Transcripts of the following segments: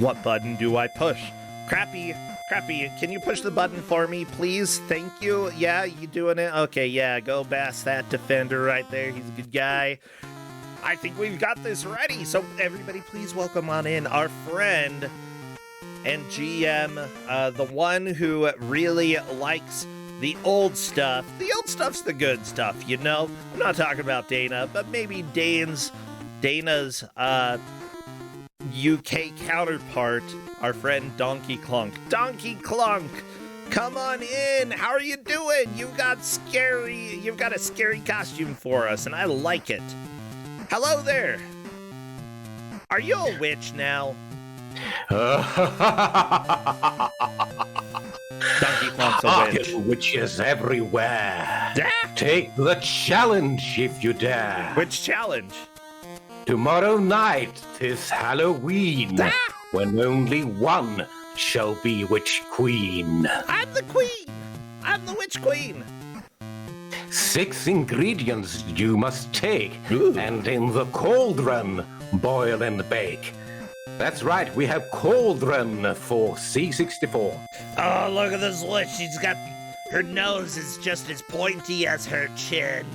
What button do I push? Crappy, can you push the button for me, please? Thank you. Yeah, you doing it? Okay, yeah, go bass that defender right there. He's a good guy. I think we've got this ready. So everybody, please welcome on in our friend and GM, the one who really likes the old stuff. The old stuff's the good stuff, you know? I'm not talking about Dana, but maybe Dana's UK counterpart, our friend Donkey Clunk. Donkey Clunk, come on in. How are you doing? You've got a scary costume for us, and I like it. Hello there. Are you a witch now? Donkey Clunk's a witch. Witches everywhere. Take the challenge if you dare. Which challenge? Tomorrow night is Halloween, when only one shall be Witch Queen. I'm the queen. I'm the witch queen. 6 ingredients you must take, Ooh. and in the cauldron, boil and bake. That's right, we have Cauldron for C64. Oh, look at this witch. Her nose is just as pointy as her chin.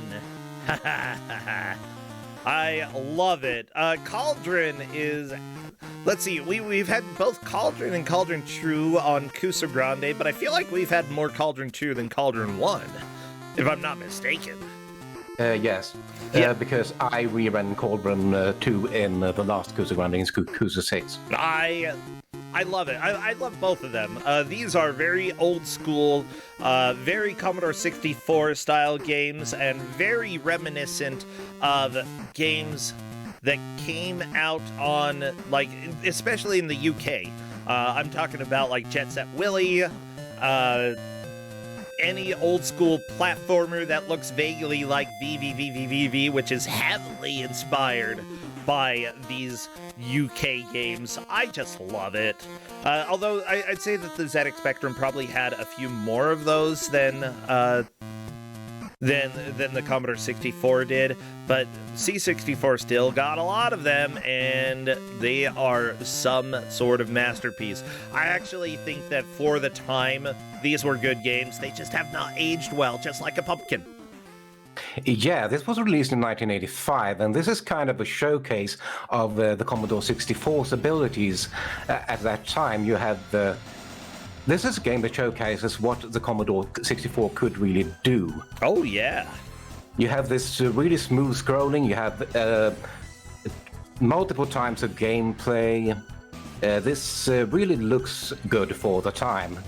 I love it. Cauldron is... Let's see, we've had both Cauldron and Cauldron True on Kusog7ande, but I feel like we've had more Cauldron 2 than Cauldron 1, if I'm not mistaken. Yes, Yeah. because I reran Cauldron 2 in the last Kusog7ande in Kusa 6. I love it. I love both of them. These are very old school, very Commodore 64 style games, and very reminiscent of games that came out on, like, especially in the UK. I'm talking about like Jet Set Willy, any old school platformer that looks vaguely like VVVVVV, which is heavily inspired by these UK games. I just love it. Although I'd say that the ZX Spectrum probably had a few more of those than the Commodore 64 did, but C64 still got a lot of them, and they are some sort of masterpiece. I actually think that for the time, these were good games. They just have not aged well, just like a pumpkin. Yeah, this was released in 1985, and this is kind of a showcase of the Commodore 64's abilities. At that time, you had the... This is a game that showcases what the Commodore 64 could really do. Oh, yeah. You have this really smooth scrolling, you have multiple times of gameplay. This really looks good for the time.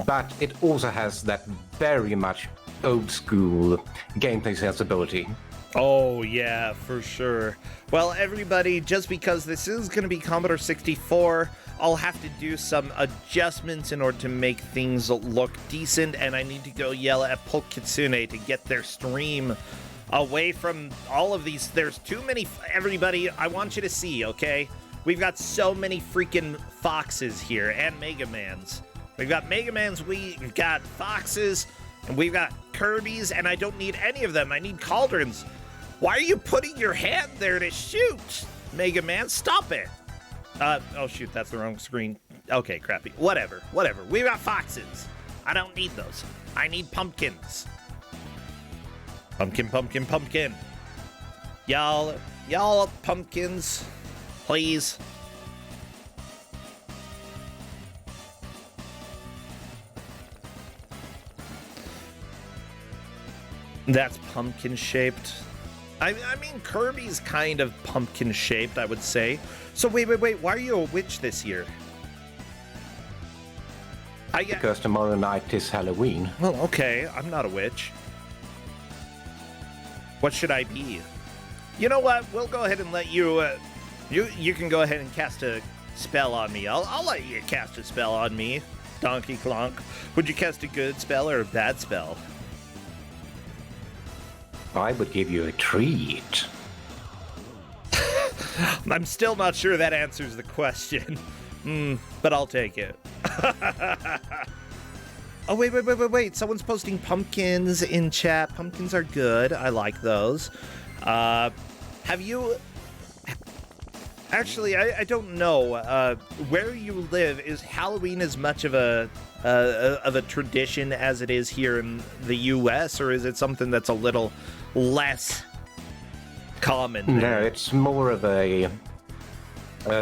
But it also has that very much old school gameplay sensibility. Oh, yeah, for sure. Well, everybody, just because this is going to be Commodore 64, I'll have to do some adjustments in order to make things look decent, and I need to go yell at Cauldron to get their stream away from all of these. There's too many. Everybody, I want you to see, okay? We've got so many freaking foxes here, and Mega Mans. We've got Mega Mans, we've got foxes, and we've got Kirby's, and I don't need any of them. I need Cauldrons. Why are you putting your hand there to shoot? Mega Man, stop it. Oh shoot, that's the wrong screen. Okay, crappy. Whatever. We've got foxes. I don't need those. I need pumpkins. Pumpkin. Y'all pumpkins, please. That's pumpkin shaped. I mean, Kirby's kind of pumpkin shaped, I would say. So wait, why are you a witch this year? Because tomorrow night is Halloween. Well, okay, I'm not a witch. What should I be? You know what? We'll go ahead and let you. You can go ahead and cast a spell on me. I'll let you cast a spell on me, Donkey Clonk. Would you cast a good spell or a bad spell? I would give you a treat. I'm still not sure that answers the question. But I'll take it. Oh, wait. Someone's posting pumpkins in chat. Pumpkins are good. I like those. Have you Actually, I don't know. Where you live, is Halloween as much of a tradition as it is here in the U.S., or is it something that's a little less common there? No, it's more of a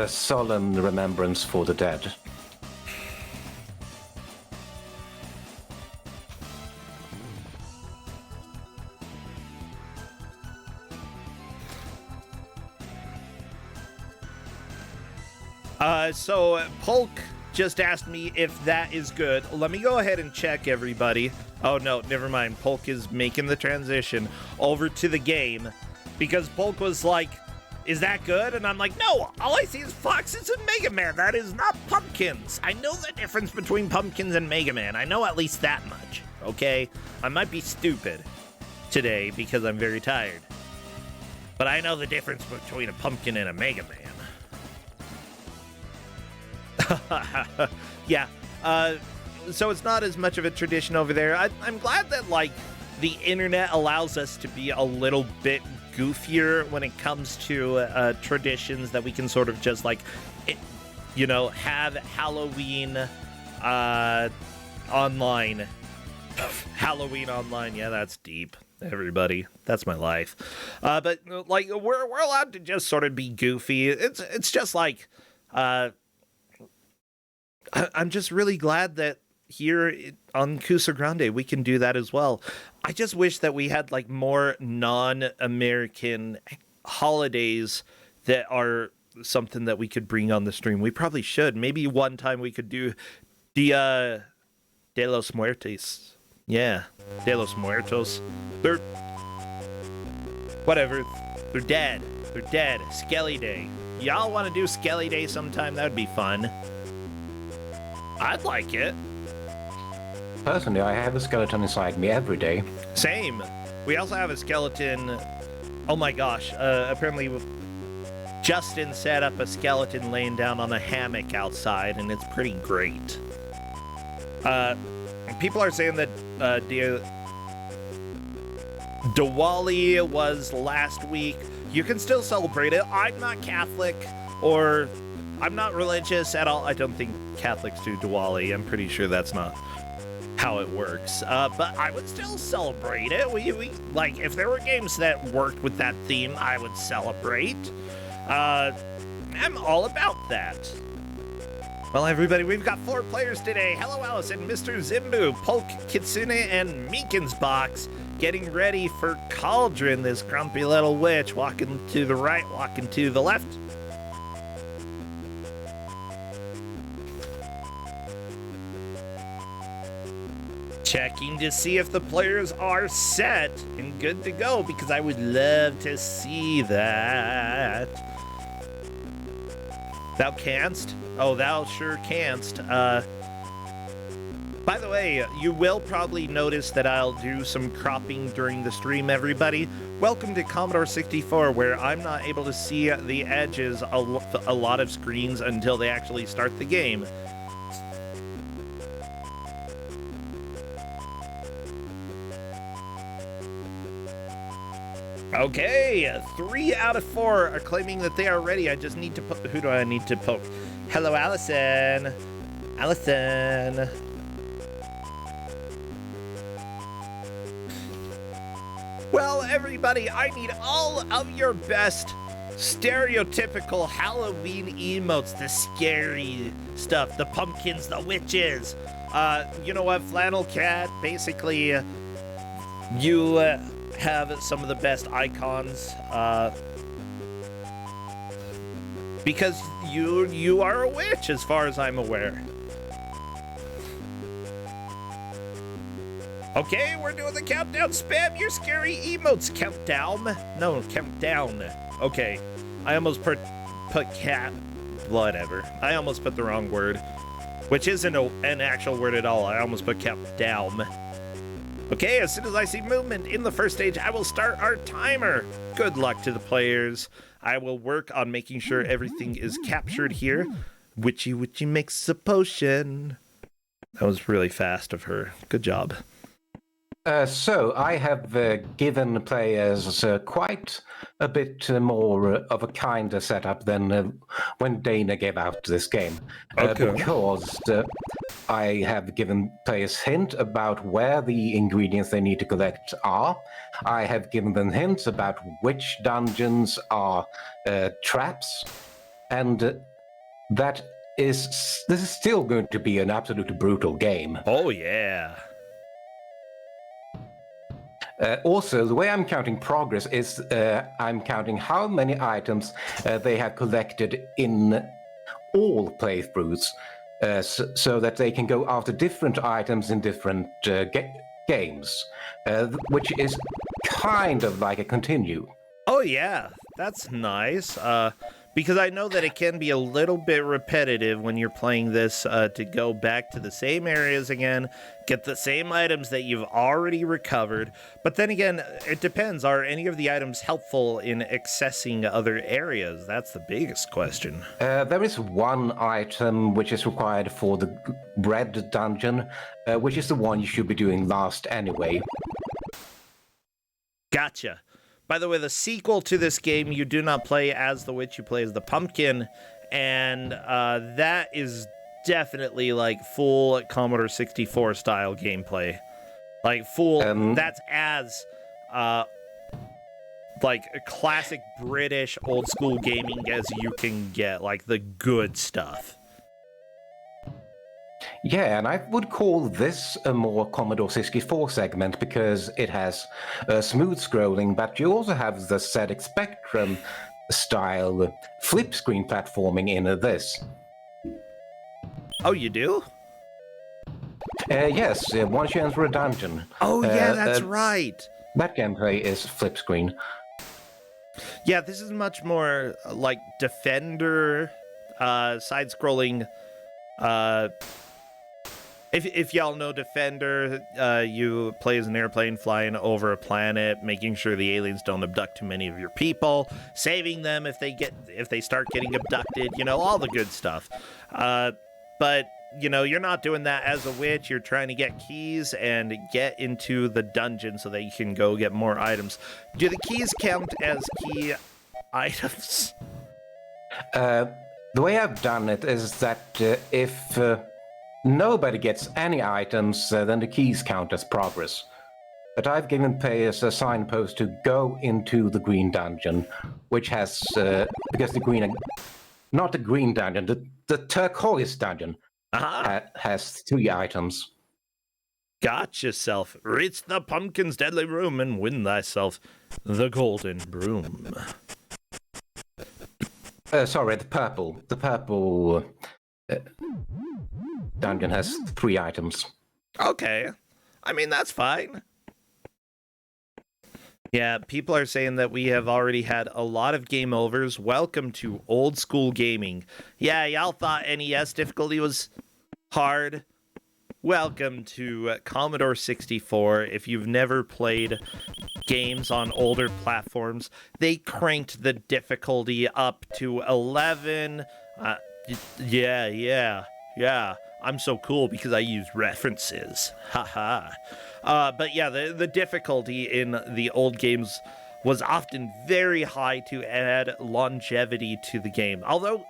solemn remembrance for the dead. So Polk just asked me if that is good. Let me go ahead and check, everybody. Oh, no, never mind. Polk is making the transition over to the game because Polk was like, is that good? And I'm like, no, all I see is Foxes and Mega Man. That is not pumpkins. I know the difference between pumpkins and Mega Man. I know at least that much, okay? I might be stupid today because I'm very tired. But I know the difference between a pumpkin and a Mega Man. Yeah, so it's not as much of a tradition over there. I'm glad that, like, the internet allows us to be a little bit goofier when it comes to traditions that we can sort of just, like, have Halloween online. Halloween online, yeah, that's deep, everybody. That's my life. But, like, we're allowed to just sort of be goofy. It's just, like, I'm just really glad that here on Kusog7ande we can do that as well. I just wish that we had like more non-American holidays that are something that we could bring on the stream. We probably should. Maybe one time we could do Dia de los Muertos. Yeah, de los Muertos. They're whatever. They're dead. They're dead. Skelly Day. Y'all want to do Skelly Day sometime? That would be fun. I'd like it. Personally, I have a skeleton inside me every day. Same. We also have a skeleton. Oh my gosh. Apparently, Justin set up a skeleton laying down on a hammock outside, and it's pretty great. People are saying that Diwali was last week. You can still celebrate it. I'm not Catholic, or I'm not religious at all. I don't think Catholics do Diwali. I'm pretty sure that's not how it works. But I would still celebrate it. We like, if there were games that worked with that theme, I would celebrate. I'm all about that. Well, everybody, we've got 4 players today. Hello, Allison, Mr. Zimbu, Polk, Kitsune, and Meekin's Box, getting ready for Cauldron, this grumpy little witch, walking to the right, walking to the left. Checking to see if the players are set and good to go, because I would love to see that. Thou canst? Oh, thou sure canst. By the way, you will probably notice that I'll do some cropping during the stream, everybody. Welcome to Commodore 64, where I'm not able to see the edges a lot of screens until they actually start the game. Okay, 3 out of 4 are claiming that they are ready. I just need to who do I need to poke? Hello, Allison. Allison. Well, everybody, I need all of your best stereotypical Halloween emotes, the scary stuff, the pumpkins, the witches. You know what, Flannel Cat? Basically, you have some of the best icons, because you are a witch, as far as I'm aware. Okay, we're doing the countdown. Spam your scary emotes. Countdown? No, countdown. Okay, I almost put cat. Whatever. I almost put the wrong word, which isn't an actual word at all. I almost put countdown. Okay, as soon as I see movement in the first stage, I will start our timer. Good luck to the players. I will work on making sure everything is captured here. Witchy makes a potion. That was really fast of her. Good job. So I have given players quite a bit more of a kinder setup than when Dana gave out this game, Okay. because I have given players hint about where the ingredients they need to collect are. I have given them hints about which dungeons are traps, and this is still going to be an absolutely brutal game. Oh, yeah. Also, the way I'm counting progress is I'm counting how many items they have collected in all playthroughs, so that they can go after different items in different games, which is kind of like a continue. Oh, yeah. That's nice. Because I know that it can be a little bit repetitive when you're playing this to go back to the same areas again, get the same items that you've already recovered. But then again, it depends. Are any of the items helpful in accessing other areas? That's the biggest question. There is one item which is required for the red dungeon, which is the one you should be doing last anyway. Gotcha. By the way, the sequel to this game, you do not play as the witch, you play as the pumpkin, and that is definitely like full Commodore 64 style gameplay. Like full, that's as like a classic British old school gaming as you can get, like the good stuff. Yeah, and I would call this a more Commodore 64 segment because it has smooth scrolling, but you also have the ZX Spectrum style flip screen platforming in this. Oh, you do? Yes, once you enter a dungeon. Oh, yeah, that's right. That gameplay is flip screen. Yeah, this is much more like Defender, side-scrolling. If y'all know Defender, you play as an airplane flying over a planet, making sure the aliens don't abduct too many of your people, saving them if they start getting abducted, you know, all the good stuff. But you know, you're not doing that as a witch. You're trying to get keys and get into the dungeon so that you can go get more items. Do the keys count as key items? The way I've done it is that if nobody gets any items, then the keys count as progress. But I've given players a signpost to go into the green dungeon, which has, because the green, not the green dungeon, the turquoise dungeon has 3 items. Got yourself. Reach the pumpkin's deadly room and win thyself the golden broom. Sorry, the purple dungeon has 3 items. Okay. I mean, that's fine. Yeah, people are saying that we have already had a lot of game overs. Welcome to old school gaming. Yeah, y'all thought NES difficulty was hard. Welcome to Commodore 64. If you've never played games on older platforms, they cranked the difficulty up to 11. Yeah. I'm so cool because I use references. Haha. But yeah, the difficulty in the old games was often very high to add longevity to the game. Although,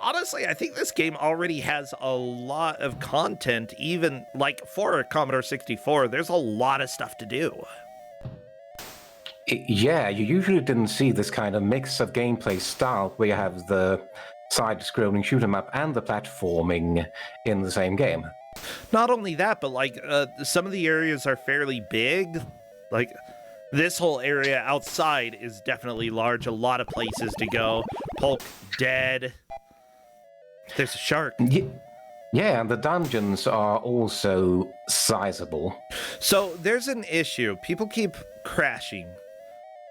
honestly, I think this game already has a lot of content, even like for a Commodore 64. There's a lot of stuff to do. Yeah, you usually didn't see this kind of mix of gameplay style where you have the side-scrolling shoot 'em up and the platforming in the same game. Not only that, but like some of the areas are fairly big. Like this whole area outside is definitely large. A lot of places to go. Polk dead. There's a shark. Yeah, and the dungeons are also sizable. So there's an issue. People keep crashing.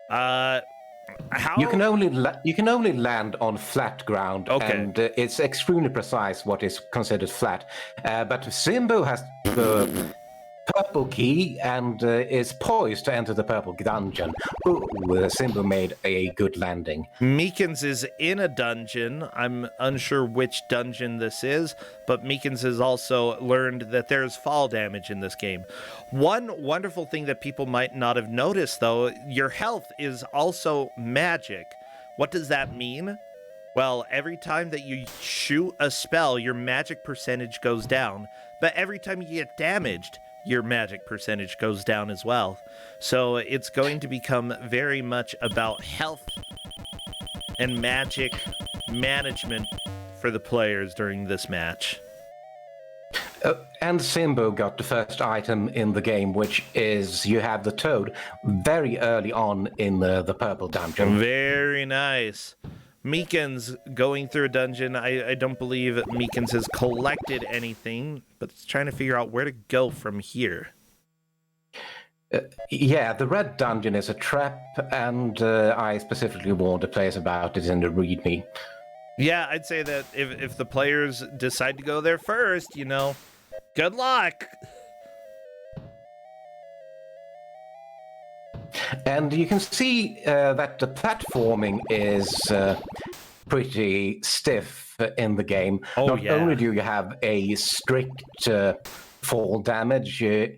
How? You can only land on flat ground, okay. And it's extremely precise what is considered flat. But Simbo has purple key and is poised to enter the purple dungeon. Ooh, Simba made a good landing. Meekins is in a dungeon. I'm unsure which dungeon this is, but Meekins has also learned that there's fall damage in this game. One wonderful thing that people might not have noticed, though, your health is also magic. What does that mean? Well, every time that you shoot a spell, your magic percentage goes down, but every time you get damaged, your magic percentage goes down as well. So it's going to become very much about health and magic management for the players during this match. And Simbo got the first item in the game, which is you have the toad very early on in the purple dungeon. Very nice. Meekins going through a dungeon. I don't believe Meekins has collected anything, but it's trying to figure out where to go from here. Yeah, the red dungeon is a trap, and I specifically warned the players about it in the README. Yeah, I'd say that if the players decide to go there first, good luck. And you can see that the platforming is pretty stiff in the game. Oh, Not yeah. only do you have a strict fall damage, you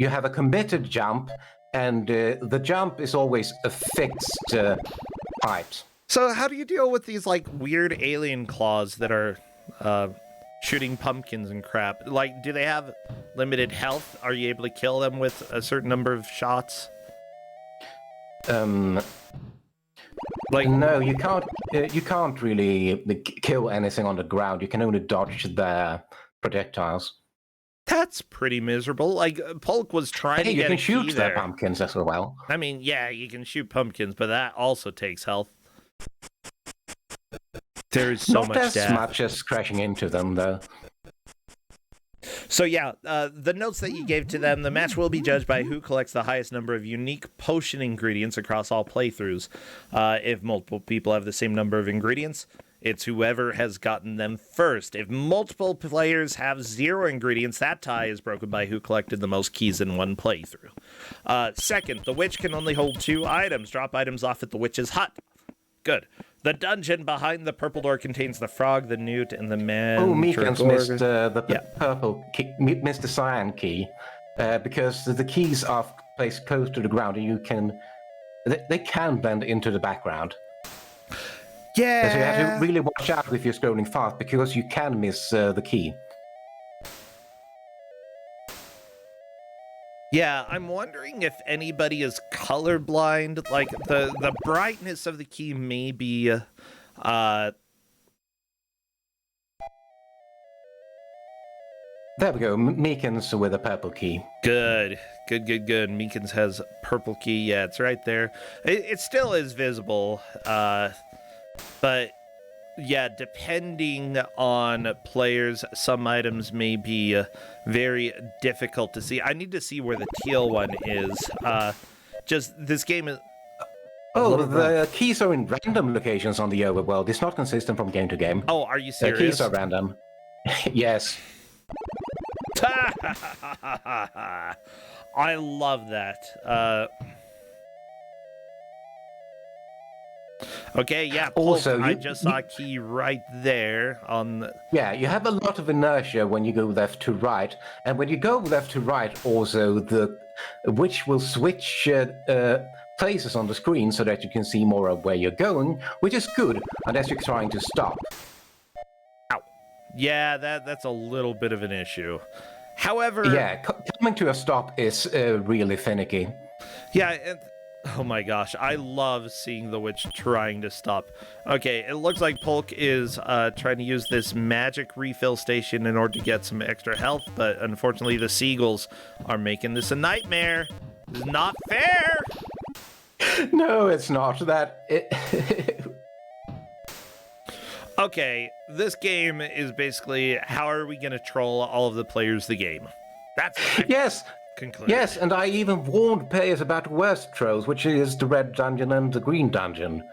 have a committed jump, and the jump is always a fixed height. So how do you deal with these weird alien claws that are shooting pumpkins and crap? Do they have limited health? Are you able to kill them with a certain number of shots? No, you can't. You can't really kill anything on the ground. You can only dodge their projectiles. That's pretty miserable. Polk was trying to you get can a shoot key their there. pumpkins as well. I mean, yeah, you can shoot pumpkins, but that also takes health. There's so Not much as death. much as crashing into them, though. So yeah, the notes that you gave to them, the match will be judged by who collects the highest number of unique potion ingredients across all playthroughs. If multiple people have the same number of ingredients, it's whoever has gotten them first. If multiple players have 0 ingredients, that tie is broken by who collected the most keys in one playthrough. Second, the witch can only hold 2 items. Drop items off at the witch's hut. Good. The dungeon behind the purple door contains the frog, the newt, and the man. Oh, Meekins missed the purple key, missed the cyan key, because the keys are placed close to the ground, and they can blend into the background. Yeah. So you have to really watch out if you're scrolling fast, because you can miss the key. Yeah, I'm wondering if anybody is colorblind. The brightness of the key may be There we go, Meekins with a purple key. Good. Meekins has purple key. Yeah, it's right there. It still is visible, but yeah, depending on players, some items may be very difficult to see. I need to see where the teal one is. Just this game is. Oh, the keys are in random locations on the overworld. It's not consistent from game to game. Oh, are you The serious? keys are random. Yes. I love that. Okay, yeah. Also, I just saw a key right there on. Yeah, you have a lot of inertia when you go left to right, and when you go left to right, also the witch will switch places on the screen so that you can see more of where you're going, which is good unless you're trying to stop. Ow. Yeah, that's a little bit of an issue. However, yeah, coming to a stop is really finicky. Yeah. Oh my gosh, I love seeing the witch trying to stop. Okay, it looks like Polk is trying to use this magic refill station in order to get some extra health, but unfortunately the seagulls are making this a nightmare. This is not fair! No, it's not. Okay, this game is basically how are we going to troll all of the players of the game? That's what Yes! concluded. Yes, and I even warned players about worst trolls, which is the red dungeon and the green dungeon.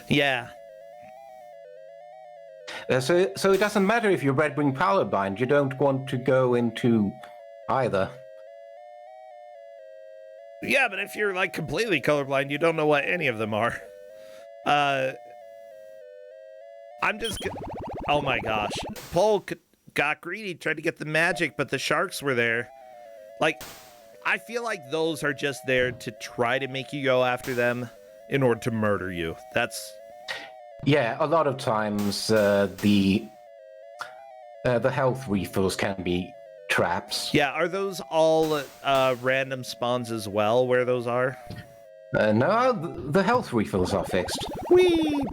Yeah. So it doesn't matter if you're red-green colorblind, you don't want to go into either. Yeah, but if you're like completely colorblind, you don't know what any of them are. I'm just. Oh my gosh. Polk got greedy, tried to get the magic, but the sharks were there. Like, I feel like those are just there to try to make you go after them in order to murder you. That's. Yeah, a lot of times the health refills can be traps. Yeah, are those all random spawns as well, where those are? No, the health refills are fixed. Whee!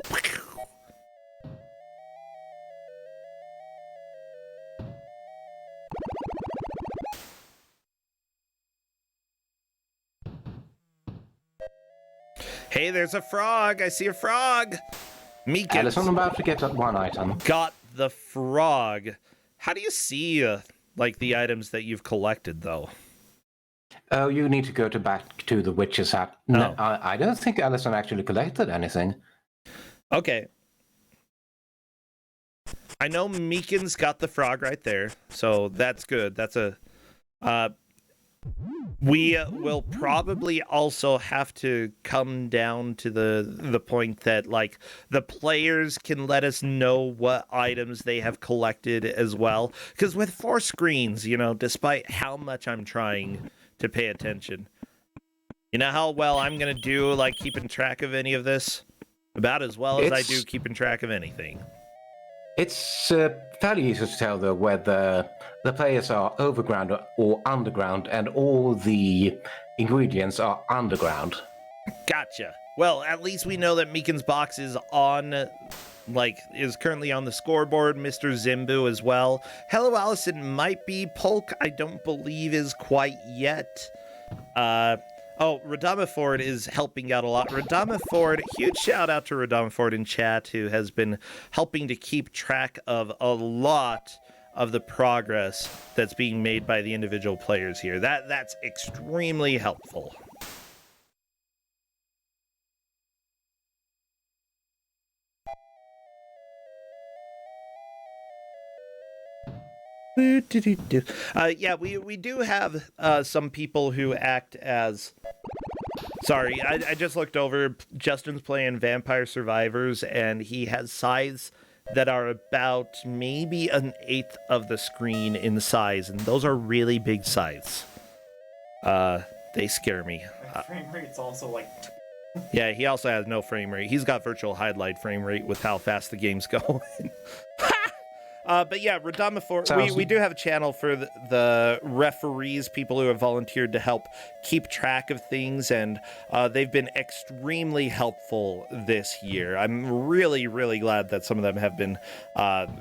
Hey, there's a frog. I see a frog. Meekins Alison, I'm about to get one item. got the frog. How do you see like the items that you've collected, though? Oh, you need to go back to the witch's hat. No, I don't think Alison actually collected anything. Okay. I know Meekins got the frog right there, so that's good. That's a. We will probably also have to come down to the point that, like, the players can let us know what items they have collected as well. Because with 4 screens, you know, despite how much I'm trying to pay attention, you know how well I'm going to do, like, keeping track of any of this? About as well as I do keeping track of anything. It's fairly easy to tell, though, whether the players are overground or underground, and all the ingredients are underground. Gotcha. Well, at least we know that Meekin's box is on, like, is currently on the scoreboard. Mr. Zimbu as well. Hello, Allison might be. Polk, I don't believe is quite yet. Oh, Radama Ford is helping out a lot. Radama Ford, huge shout out to Radama Ford in chat, who has been helping to keep track of a lot of the progress that's being made by the individual players here. That's extremely helpful. Yeah, we do have some people who act as... Sorry, I just looked over. Justin's playing Vampire Survivors, and he has scythes that are about maybe 1/8 of the screen in size, and those are really big scythes. They scare me. My frame rate's also like... Yeah, he also has no frame rate. He's got virtual highlight frame rate with how fast the game's going. But yeah, Radama Ford, we do have a channel for the referees, people who have volunteered to help keep track of things, and they've been extremely helpful this year. I'm really, really glad that some of them have been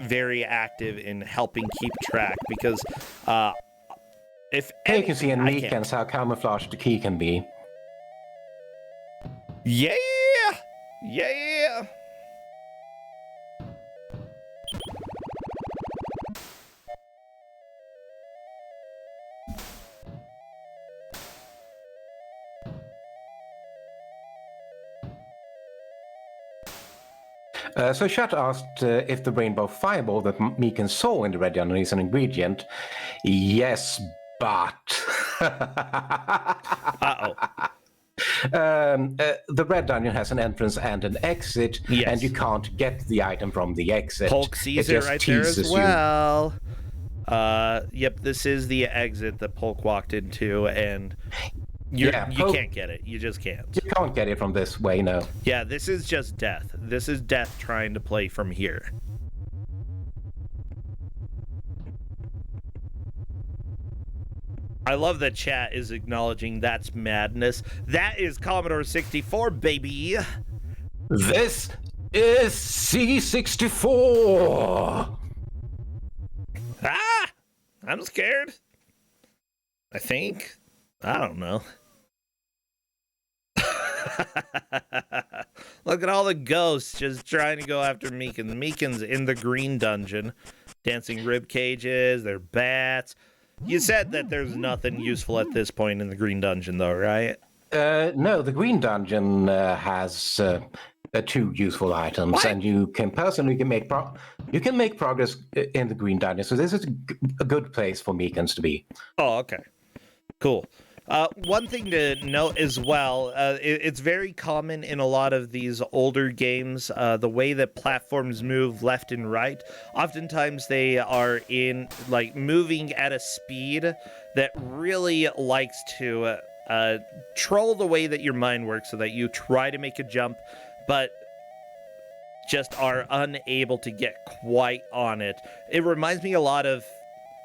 very active in helping keep track, because if You can see in Meekins how camouflaged the key can be. Yeah! Yeah! So Chat asked if the rainbow fireball that Meekins saw in the red dungeon is an ingredient. Yes, but... Uh-oh. The red dungeon has an entrance and an exit, Yes. and you can't get the item from the exit. Polk sees it just right there as teases you. well. Yep, this is the exit that Polk walked into, and you can't get it. You just can't. You can't get it from this way, no. Yeah, this is just death. This is death trying to play from here. I love that chat is acknowledging that's madness. That is Commodore 64, baby. This is C64! Ah! I'm scared. I think. I don't know. Look at all the ghosts just trying to go after Meekins. Meekins in the green dungeon. Dancing rib cages, they're bats. You said that there's nothing useful at this point in the green dungeon, though, right? No, the green dungeon has 2 useful items, What? and you can make progress in the green dungeon. So this is a good place for Meekins to be. Oh, okay. Cool. One thing to note as well, it's very common in a lot of these older games, the way that platforms move left and right. Oftentimes they are moving at a speed that really likes to troll the way that your mind works, so that you try to make a jump, but just are unable to get quite on it. It reminds me a lot of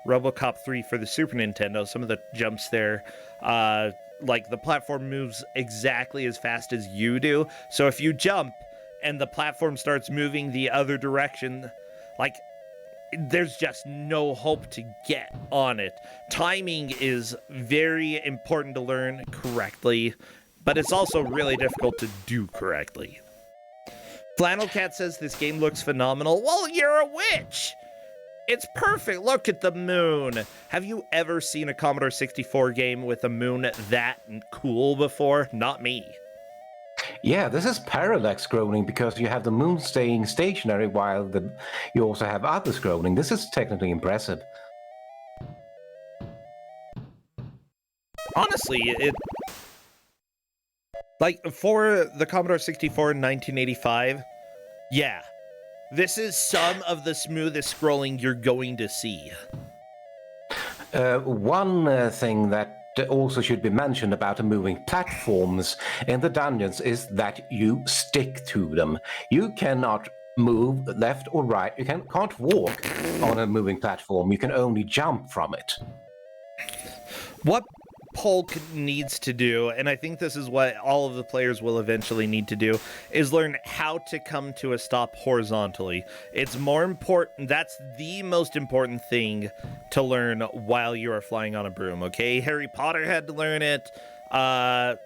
RoboCop 3 for the Super Nintendo. Some of the jumps there, the platform moves exactly as fast as you do. So if you jump and the platform starts moving the other direction, there's just no hope to get on it. Timing is very important to learn correctly, but it's also really difficult to do correctly. Flannel Cat says this game looks phenomenal. Well, you're a witch! It's perfect. Look at the moon. Have you ever seen a Commodore 64 game with a moon that cool before? Not me. Yeah, this is parallax scrolling because you have the moon staying stationary while you also have other scrolling. This is technically impressive. Honestly, for the Commodore 64 in 1985, yeah. This is some of the smoothest scrolling you're going to see. One thing that also should be mentioned about the moving platforms in the dungeons is that you stick to them. You cannot move left or right. You can't walk on a moving platform. You can only jump from it. What Polk needs to do, and I think this is what all of the players will eventually need to do, is learn how to come to a stop horizontally. It's more important, that's the most important thing to learn while you are flying on a broom, okay? Harry Potter had to learn it, the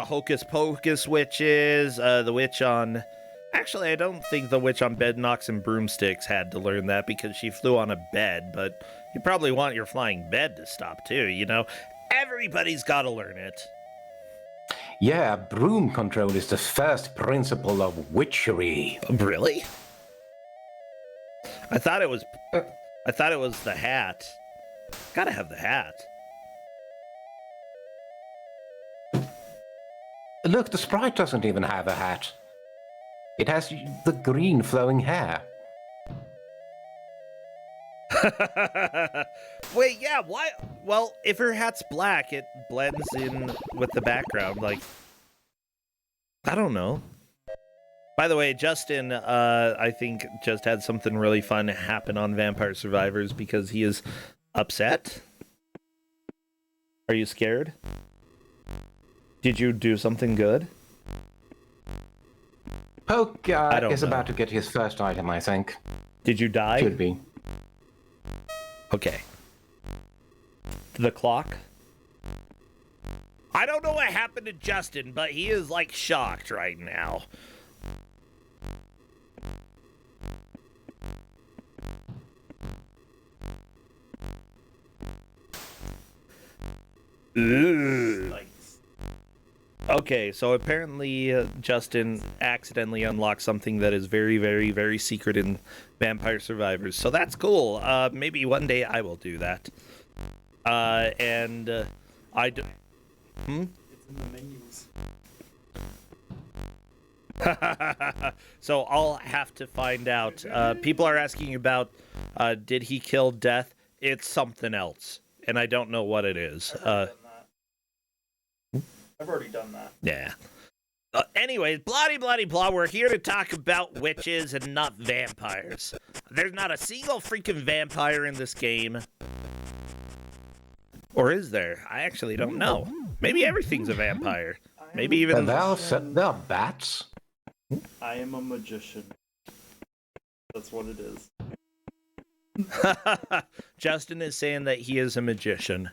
Hocus Pocus witches, the witch on... Actually, I don't think the witch on Bedknobs and Broomsticks had to learn that because she flew on a bed, but you probably want your flying bed to stop too, you know? Everybody's got to learn it. Yeah, broom control is the first principle of witchery. Really? I thought it was the hat. Gotta have the hat. Look, the sprite doesn't even have a hat. It has the green flowing hair. Wait, yeah, why? Well, if her hat's black, it blends in with the background, I don't know. By the way, Justin, I think, just had something really fun happen on Vampire Survivors because he is upset. Are you scared? Did you do something good? Poke is about to get his first item, I think. Did you die? Should be. Okay. The clock? I don't know what happened to Justin, but he is, shocked right now. Ooh. Okay, so apparently Justin accidentally unlocked something that is very, very, very secret in Vampire Survivors. So that's cool. Maybe one day I will do that. I do... Hmm? It's in the menus. So I'll have to find out. People are asking about, did he kill Death? It's something else, and I don't know what it is. I've already done that. Yeah. Anyways, blah, we're here to talk about witches and not vampires. There's not a single freaking vampire in this game. Or is there? I actually don't know. Maybe everything's a vampire. Maybe even... There are bats. I am a magician. That's what it is. Justin is saying that he is a magician.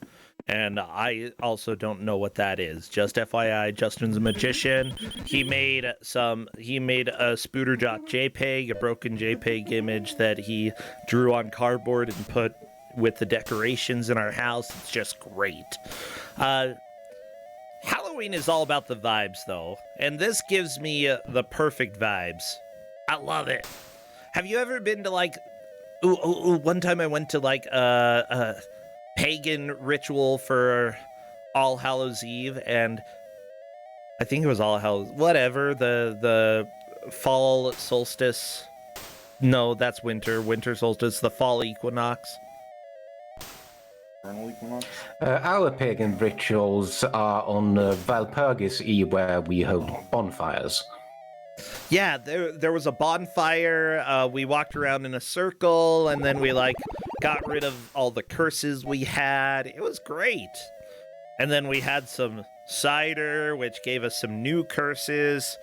And I also don't know what that is. Just FYI, Justin's a magician. He made a spooderjot JPEG, a broken JPEG image that he drew on cardboard and put with the decorations in our house. It's just great. Halloween is all about the vibes, though. And this gives me the perfect vibes. I love it. Have you ever been to, one time I went to, a pagan ritual for All Hallows Eve, and I think it was All Hallows, whatever, the fall solstice. No, that's winter solstice, the fall equinox. Vernal equinox? Our pagan rituals are on Valpurgis Eve, where we hold bonfires. Yeah, there was a bonfire. We walked around in a circle, and then we got rid of all the curses we had. It was great. And then we had some cider, which gave us some new curses.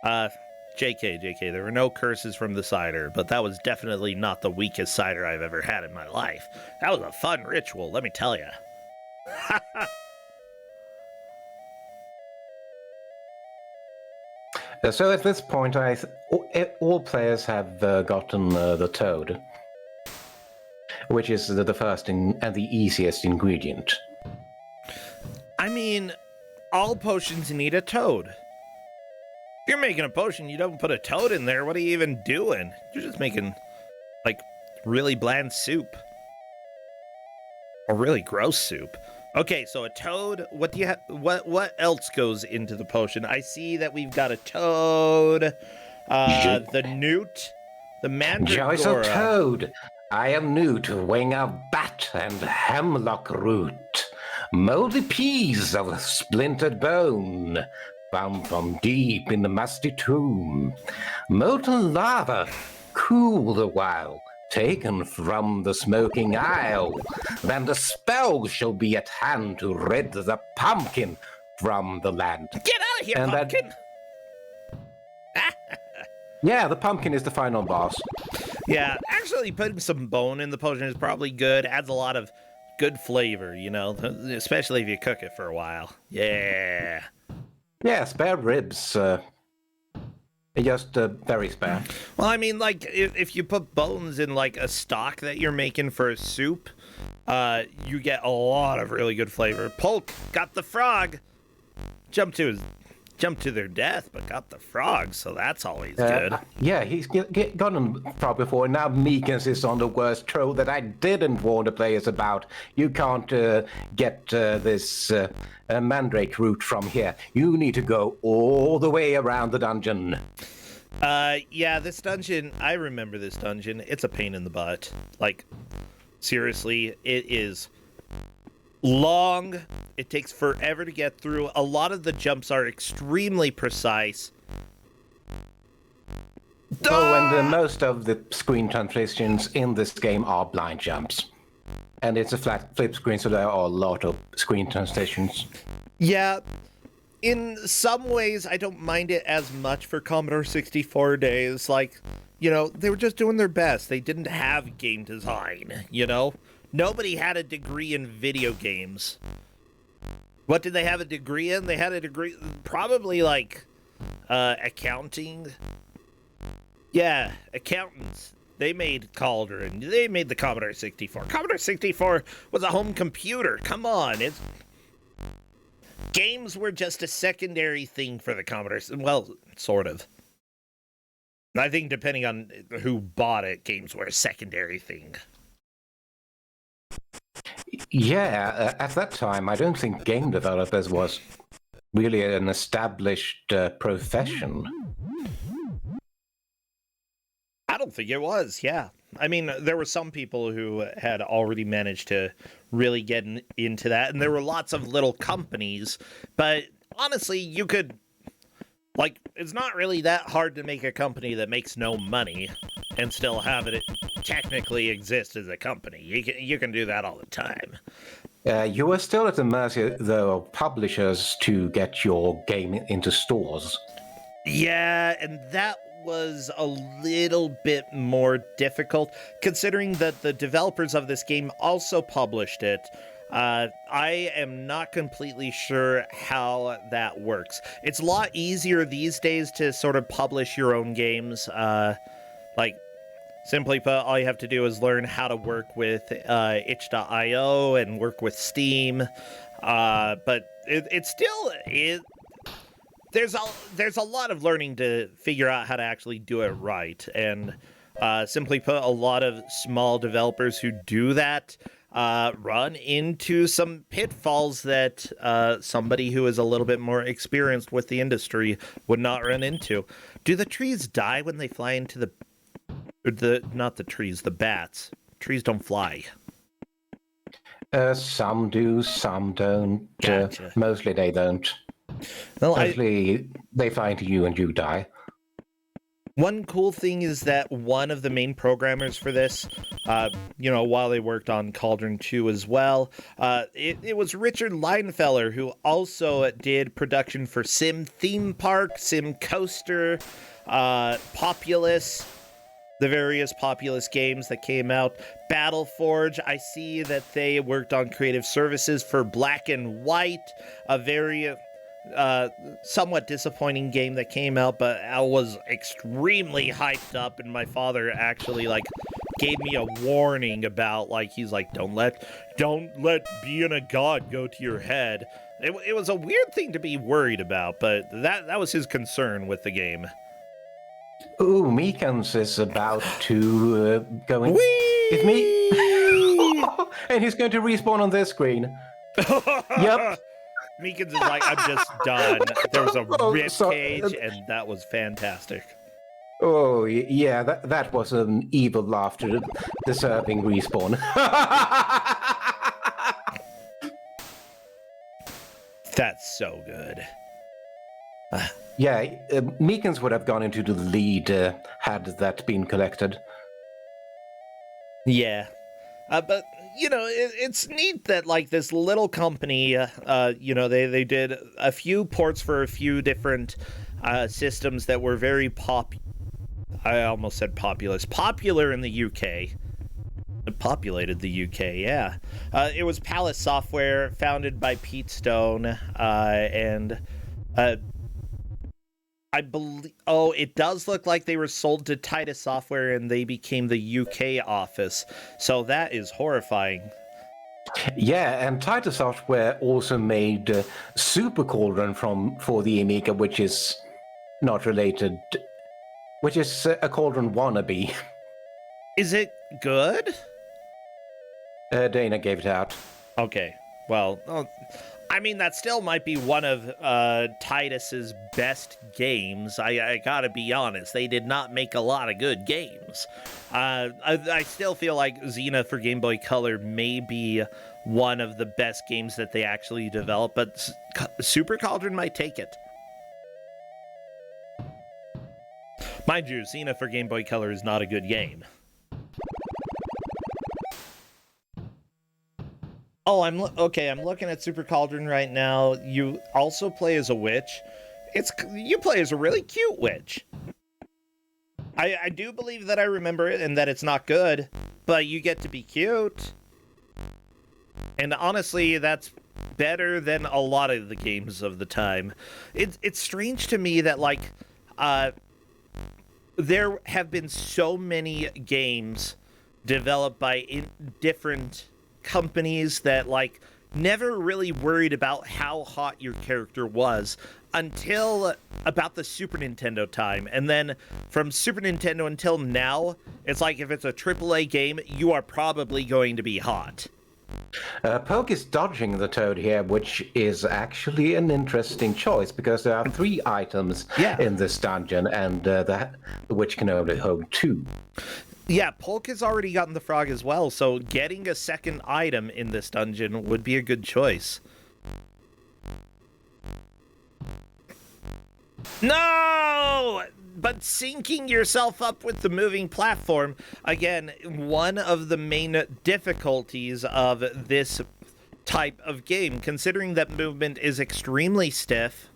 JK, there were no curses from the cider, but that was definitely not the weakest cider I've ever had in my life. That was a fun ritual, let me tell you. So at this point, all players have gotten the toad, which is the first and the easiest ingredient. I mean, all potions need a toad. If you're making a potion, you don't put a toad in there. What are you even doing? You're just making, really bland soup. Or really gross soup. Okay, so a toad. What do you have? What else goes into the potion? I see that we've got a toad, the newt, the mandragora. Joys of toad. I am newt, wing of bat, and hemlock root. Moldy peas of splintered bone, found from deep in the musty tomb. Molten lava, cooled a while, taken from the smoking isle. Then the spell shall be at hand to rid the pumpkin from the land. Get out of here, And pumpkin! Yeah, the pumpkin is the final boss. Yeah, actually putting some bone in the potion is probably good. Adds a lot of good flavor, especially if you cook it for a while. Yeah. Yeah, spare ribs. Just very spare. Well, I mean, if you put bones in a stock that you're making for a soup, you get a lot of really good flavor. Polk got the frog. Jumped to their death, but got the frog, so that's always good. Yeah, he's gotten frog before. Now Meekins is on the worst troll that I didn't warn the players about. You can't get this mandrake root from here. You need to go all the way around the dungeon. Yeah, this dungeon, I remember this dungeon. It's a pain in the butt. Seriously, it is long. It takes forever to get through. A lot of the jumps are extremely precise. Oh, and most of the screen transitions in this game are blind jumps. And it's a flat flip screen, so there are a lot of screen transitions. Yeah, in some ways, I don't mind it as much for Commodore 64 days. They were just doing their best. They didn't have game design, Nobody had a degree in video games. What did they have a degree in? They had a degree, probably accounting. Yeah, accountants. They made Cauldron. They made the Commodore 64. Commodore 64 was a home computer. Come on, games were just a secondary thing for the Commodore. Well, sort of. I think depending on who bought it, games were a secondary thing. Yeah, at that time, I don't think game developers was really an established profession. I don't think it was, yeah. I mean, there were some people who had already managed to really get into that, and there were lots of little companies, but honestly, you could, it's not really that hard to make a company that makes no money and still have it technically exist as a company. You can do that all the time. You are still at the mercy, though, of publishers to get your game into stores. Yeah, and that was a little bit more difficult, considering that the developers of this game also published it. I am not completely sure how that works. It's a lot easier these days to sort of publish your own games. Simply put, all you have to do is learn how to work with itch.io and work with Steam. But it's still... There's a lot of learning to figure out how to actually do it right. And simply put, a lot of small developers who do that run into some pitfalls that somebody who is a little bit more experienced with the industry would not run into. Do the trees die when they fly into not the trees, the bats? Trees don't fly. Some do, some don't. Gotcha. Mostly they don't. Well, Mostly they fly into you and you die. One cool thing is that one of the main programmers for this, while they worked on Cauldron 2 as well, it was Richard Leinfeller, who also did production for Sim Theme Park, Sim Coaster, Populous, the various Populous games that came out. Battleforge, I see that they worked on creative services for Black and White, a very somewhat disappointing game that came out, but I was extremely hyped up, and my father actually gave me a warning about he's like, don't let being a god go to your head. It was a weird thing to be worried about, but that was his concern with the game. Ooh, Meekans is about to go in. Whee! It's me! And he's going to respawn on this screen. Yep. Meekins is like, I'm just done. There was a rib so- cage, and that was fantastic. Oh, yeah, that was an evil laughter deserving respawn. That's so good. Yeah, Meekans would have gone into the lead had that been collected. Yeah. But, it's neat that, this little company, they did a few ports for a few different systems that were very I almost said popular in the UK. It populated the UK, yeah. It was Palace Software, founded by Pete Stone, and I believe. Oh, it does look like they were sold to Titus Software and they became the UK office. So that is horrifying. Yeah, and Titus Software also made Super Cauldron for the Amiga, which is not related, which is a Cauldron wannabe. Is it good? Dana gave it out. Okay. Well, that still might be one of Titus's best games. I gotta be honest. They did not make a lot of good games. I still feel like Xena for Game Boy Color may be one of the best games that they actually developed, but Super Cauldron might take it. Mind you, Xena for Game Boy Color is not a good game. Oh, I'm looking at Super Cauldron right now. You also play as a witch. You play as a really cute witch. I do believe that I remember it and that it's not good, but you get to be cute. And honestly, that's better than a lot of the games of the time. It's strange to me that there have been so many games developed by different companies that never really worried about how hot your character was until about the Super Nintendo time. And then from Super Nintendo until now, it's like if it's a AAA game, you are probably going to be hot. Poke is dodging the toad here, which is actually an interesting choice because there are 3 items in this dungeon, and the witch can only hold 2. Yeah, Polk has already gotten the frog as well, so getting a second item in this dungeon would be a good choice. No! But syncing yourself up with the moving platform, again, one of the main difficulties of this type of game, considering that movement is extremely stiff.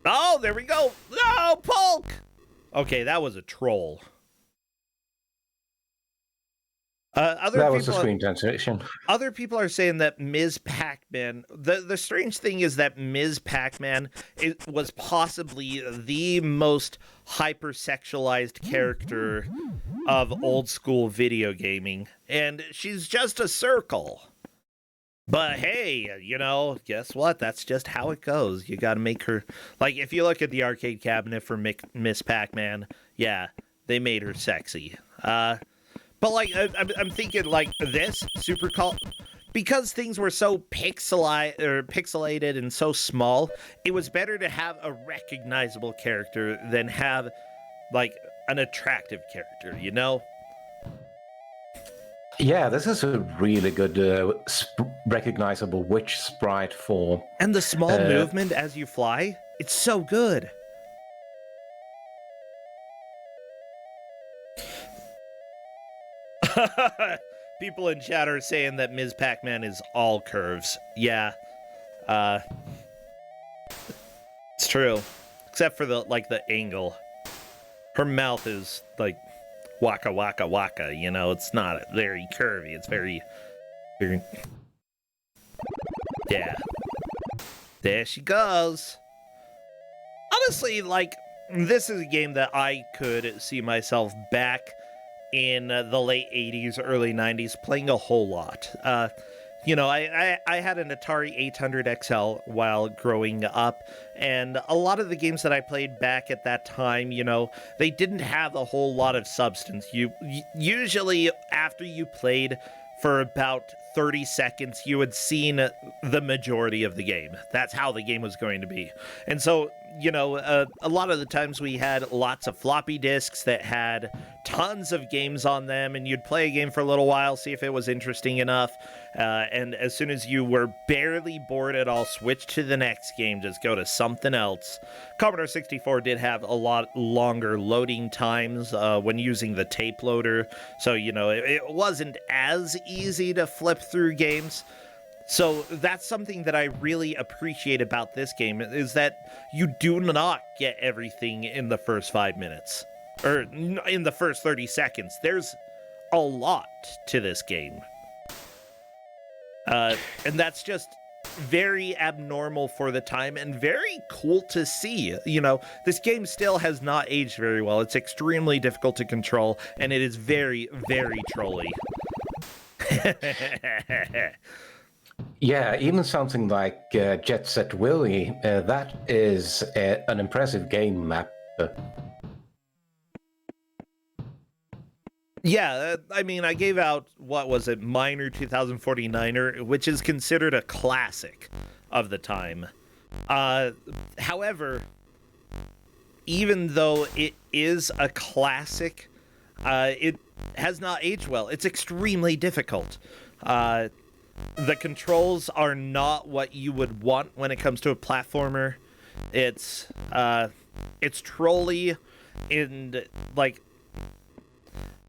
Oh, there we go! No, Polk! Okay, that was a troll. That was a screen translation. Other people are saying that Ms. Pac-Man... The strange thing is that Ms. Pac-Man was possibly the most hypersexualized character of old-school video gaming. And she's just a circle. But hey, guess what? That's just how it goes. You gotta make her... if you look at the arcade cabinet for Miss Pac-Man, yeah, they made her sexy. But like, I'm thinking like this because things were so pixelated and so small. It was better to have a recognizable character than have like an attractive character, you know? Yeah, this is a really good recognizable witch sprite for. And the small movement as you fly, it's so good. People in chat are saying that Ms. Pac-Man is all curves. Yeah. It's true. Except for the angle. Her mouth is like waka waka waka, you know, it's not very curvy, it's very yeah. There she goes. Honestly, like, this is a game that I could see myself back in the late 80s, early 90s playing a whole lot. You know, I had an Atari 800 XL while growing up, and a lot of the games that I played back at that time, you know, they didn't have a whole lot of substance. Usually after you played for about 30 seconds, you had seen the majority of the game. That's how the game was going to be. And so, you know, a lot of the times we had lots of floppy disks that had tons of games on them, and you'd play a game for a little while, see if it was interesting enough, and as soon as you were barely bored at all, switch to the next game, just go to something else. Commodore 64 did have a lot longer loading times when using the tape loader, so, you know, it wasn't as easy to flip through games. So that's something that I really appreciate about this game, is that you do not get everything in the first 5 minutes, or in the first 30 seconds. There's a lot to this game. And that's just very abnormal for the time and very cool to see. You know, this game still has not aged very well. It's extremely difficult to control, and it is very, very trolly. Yeah, even something like Jet Set Willy, that is an impressive game map. Yeah, I mean, I gave out, what was it, Minor 2049er, which is considered a classic of the time. However, even though it is a classic, it has not aged well. It's extremely difficult. The controls are not what you would want when it comes to a platformer. It's trolly, and like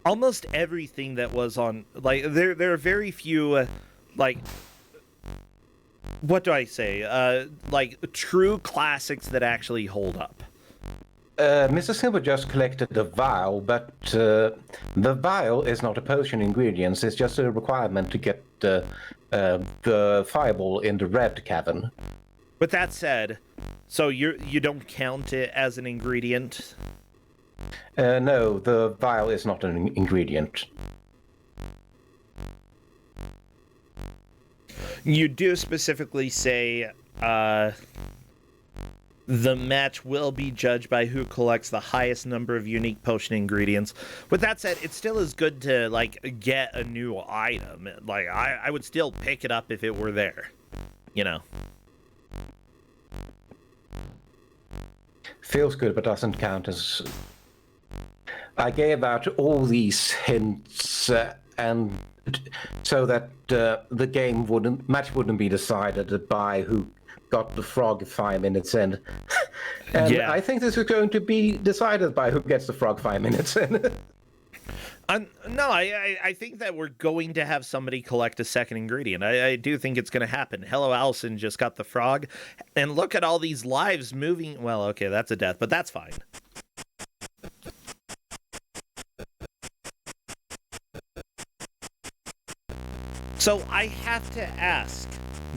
almost everything that was on, like, there are very few like, what do I say, like true classics that actually hold up. Mr. Silver just collected the vial, but the vial is not a potion ingredient. It's just a requirement to get the fireball in the red cavern. With that said, so you don't count it as an ingredient? No, the vial is not an ingredient. You do specifically say, the match will be judged by who collects the highest number of unique potion ingredients. With that said, it still is good to, like, get a new item. Like, I would still pick it up if it were there, you know? Feels good, but doesn't count as... I gave out all these hints, and so that the match wouldn't be decided by who got the frog 5 minutes in. And yeah. I think this is going to be decided by who gets the frog 5 minutes in. No, I think that we're going to have somebody collect a second ingredient. I do think it's going to happen. Hello Allison just got the frog. And look at all these lives moving. Well, okay, that's a death, but that's fine. So I have to ask,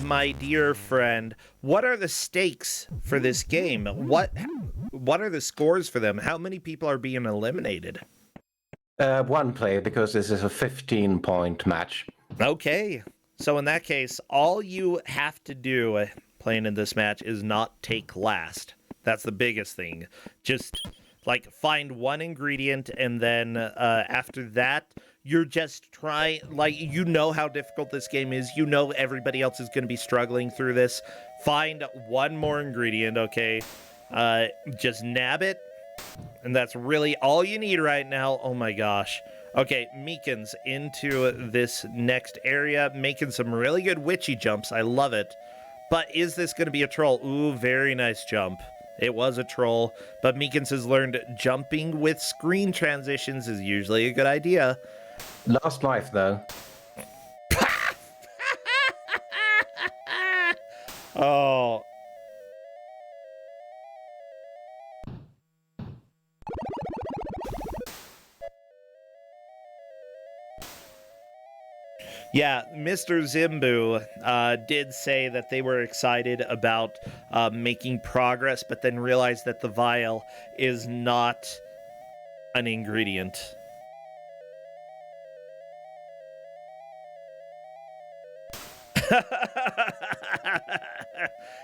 my dear friend, what are the stakes for this game? What are the scores for them? How many people are being eliminated? One player, because this is a 15-point match. Okay. So in that case, all you have to do playing in this match is not take last. That's the biggest thing. Just, like, find one ingredient, and then after that, you're just trying, like, you know how difficult this game is. You know everybody else is going to be struggling through this. Find one more ingredient, okay? Just nab it. And that's really all you need right now. Oh my gosh. Okay, Meekins into this next area, making some really good witchy jumps. I love it. But is this going to be a troll? Ooh, very nice jump. It was a troll, but Meekins has learned jumping with screen transitions is usually a good idea. Last life, though. Oh. Yeah, Mr. Zimbu did say that they were excited about making progress, but then realized that the vial is not an ingredient.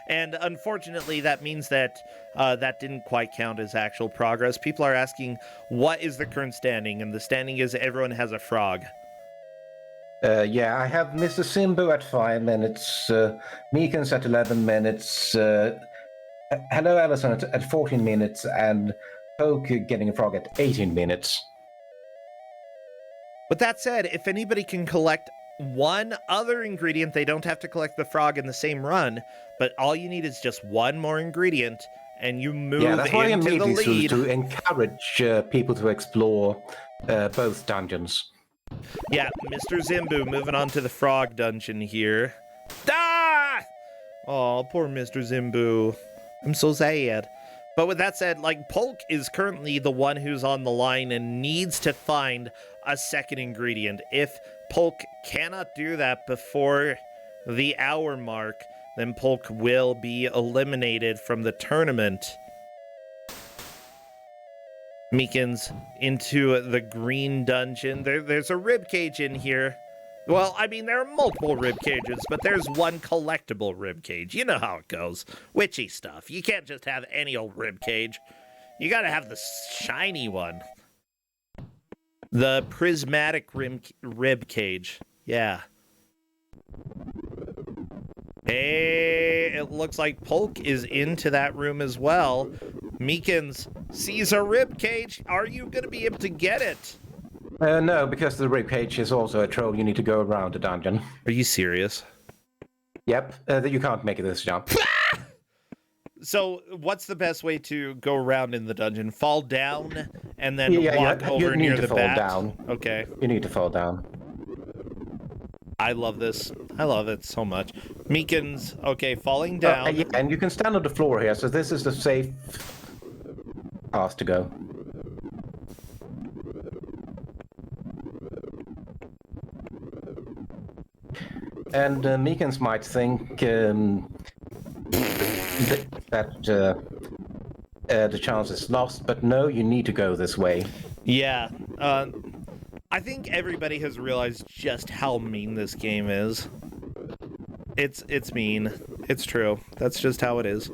And unfortunately, that means that that didn't quite count as actual progress. People are asking, what is the current standing? And the standing is everyone has a frog. Yeah, I have Mr. Simbu at 5 minutes, Meekins at 11 minutes, Hello Allison at 14 minutes, and Poke getting a frog at 18 minutes. But that said, if anybody can collect one other ingredient, they don't have to collect the frog in the same run, but all you need is just one more ingredient, and you move that's why into the lead. To encourage people to explore both dungeons. Yeah, Mr. Zimbu moving on to the frog dungeon here. Ah! Oh, poor Mr. Zimbu. I'm so sad. But with that said, like, Polk is currently the one who's on the line and needs to find a second ingredient. If Polk cannot do that before the hour mark, then Polk will be eliminated from the tournament. Meekins into the green dungeon. There's a rib cage in here. Well, I mean, there are multiple rib cages, but there's one collectible rib cage. You know how it goes. Witchy stuff. You can't just have any old rib cage. You gotta have the shiny one. The prismatic rib cage. Yeah. Hey, it looks like Polk is into that room as well. Meekins sees a rib cage. Are you going to be able to get it? No, because the rib cage is also a troll. You need to go around the dungeon. Are you serious? Yep, you can't make this jump. So, what's the best way to go around in the dungeon? Fall down and then walk over near the bat? Down. Okay. You need to fall down. I love this. I love it so much. Meekins, okay, falling down. Yeah, and you can stand on the floor here, so this is the safe path to go. And Meekins might think that the chance is lost, but no, you need to go this way. Yeah, I think everybody has realized just how mean this game is. It's mean. It's true. That's just how it is.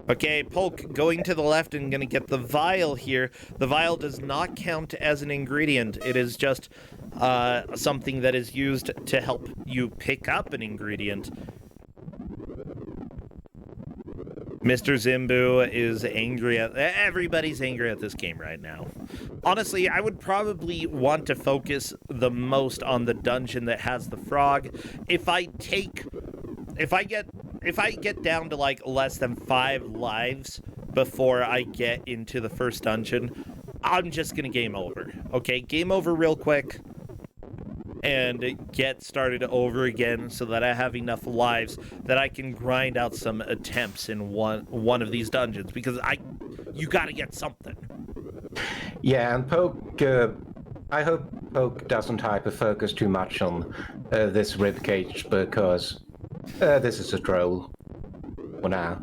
Okay, Polk going to the left and gonna get the vial here. The vial does not count as an ingredient. It is just something that is used to help you pick up an ingredient. Mr. Zimbu is angry at... Everybody's angry at this game right now. Honestly, I would probably want to focus the most on the dungeon that has the frog. If I get down to like less than 5 lives before I get into the first dungeon, I'm just gonna game over. Okay, game over real quick and get started over again so that I have enough lives that I can grind out some attempts in one of these dungeons, because you gotta get something. Yeah, and Poke, I hope Poke doesn't hyper-focus too much on this ribcage, because this is a troll for now.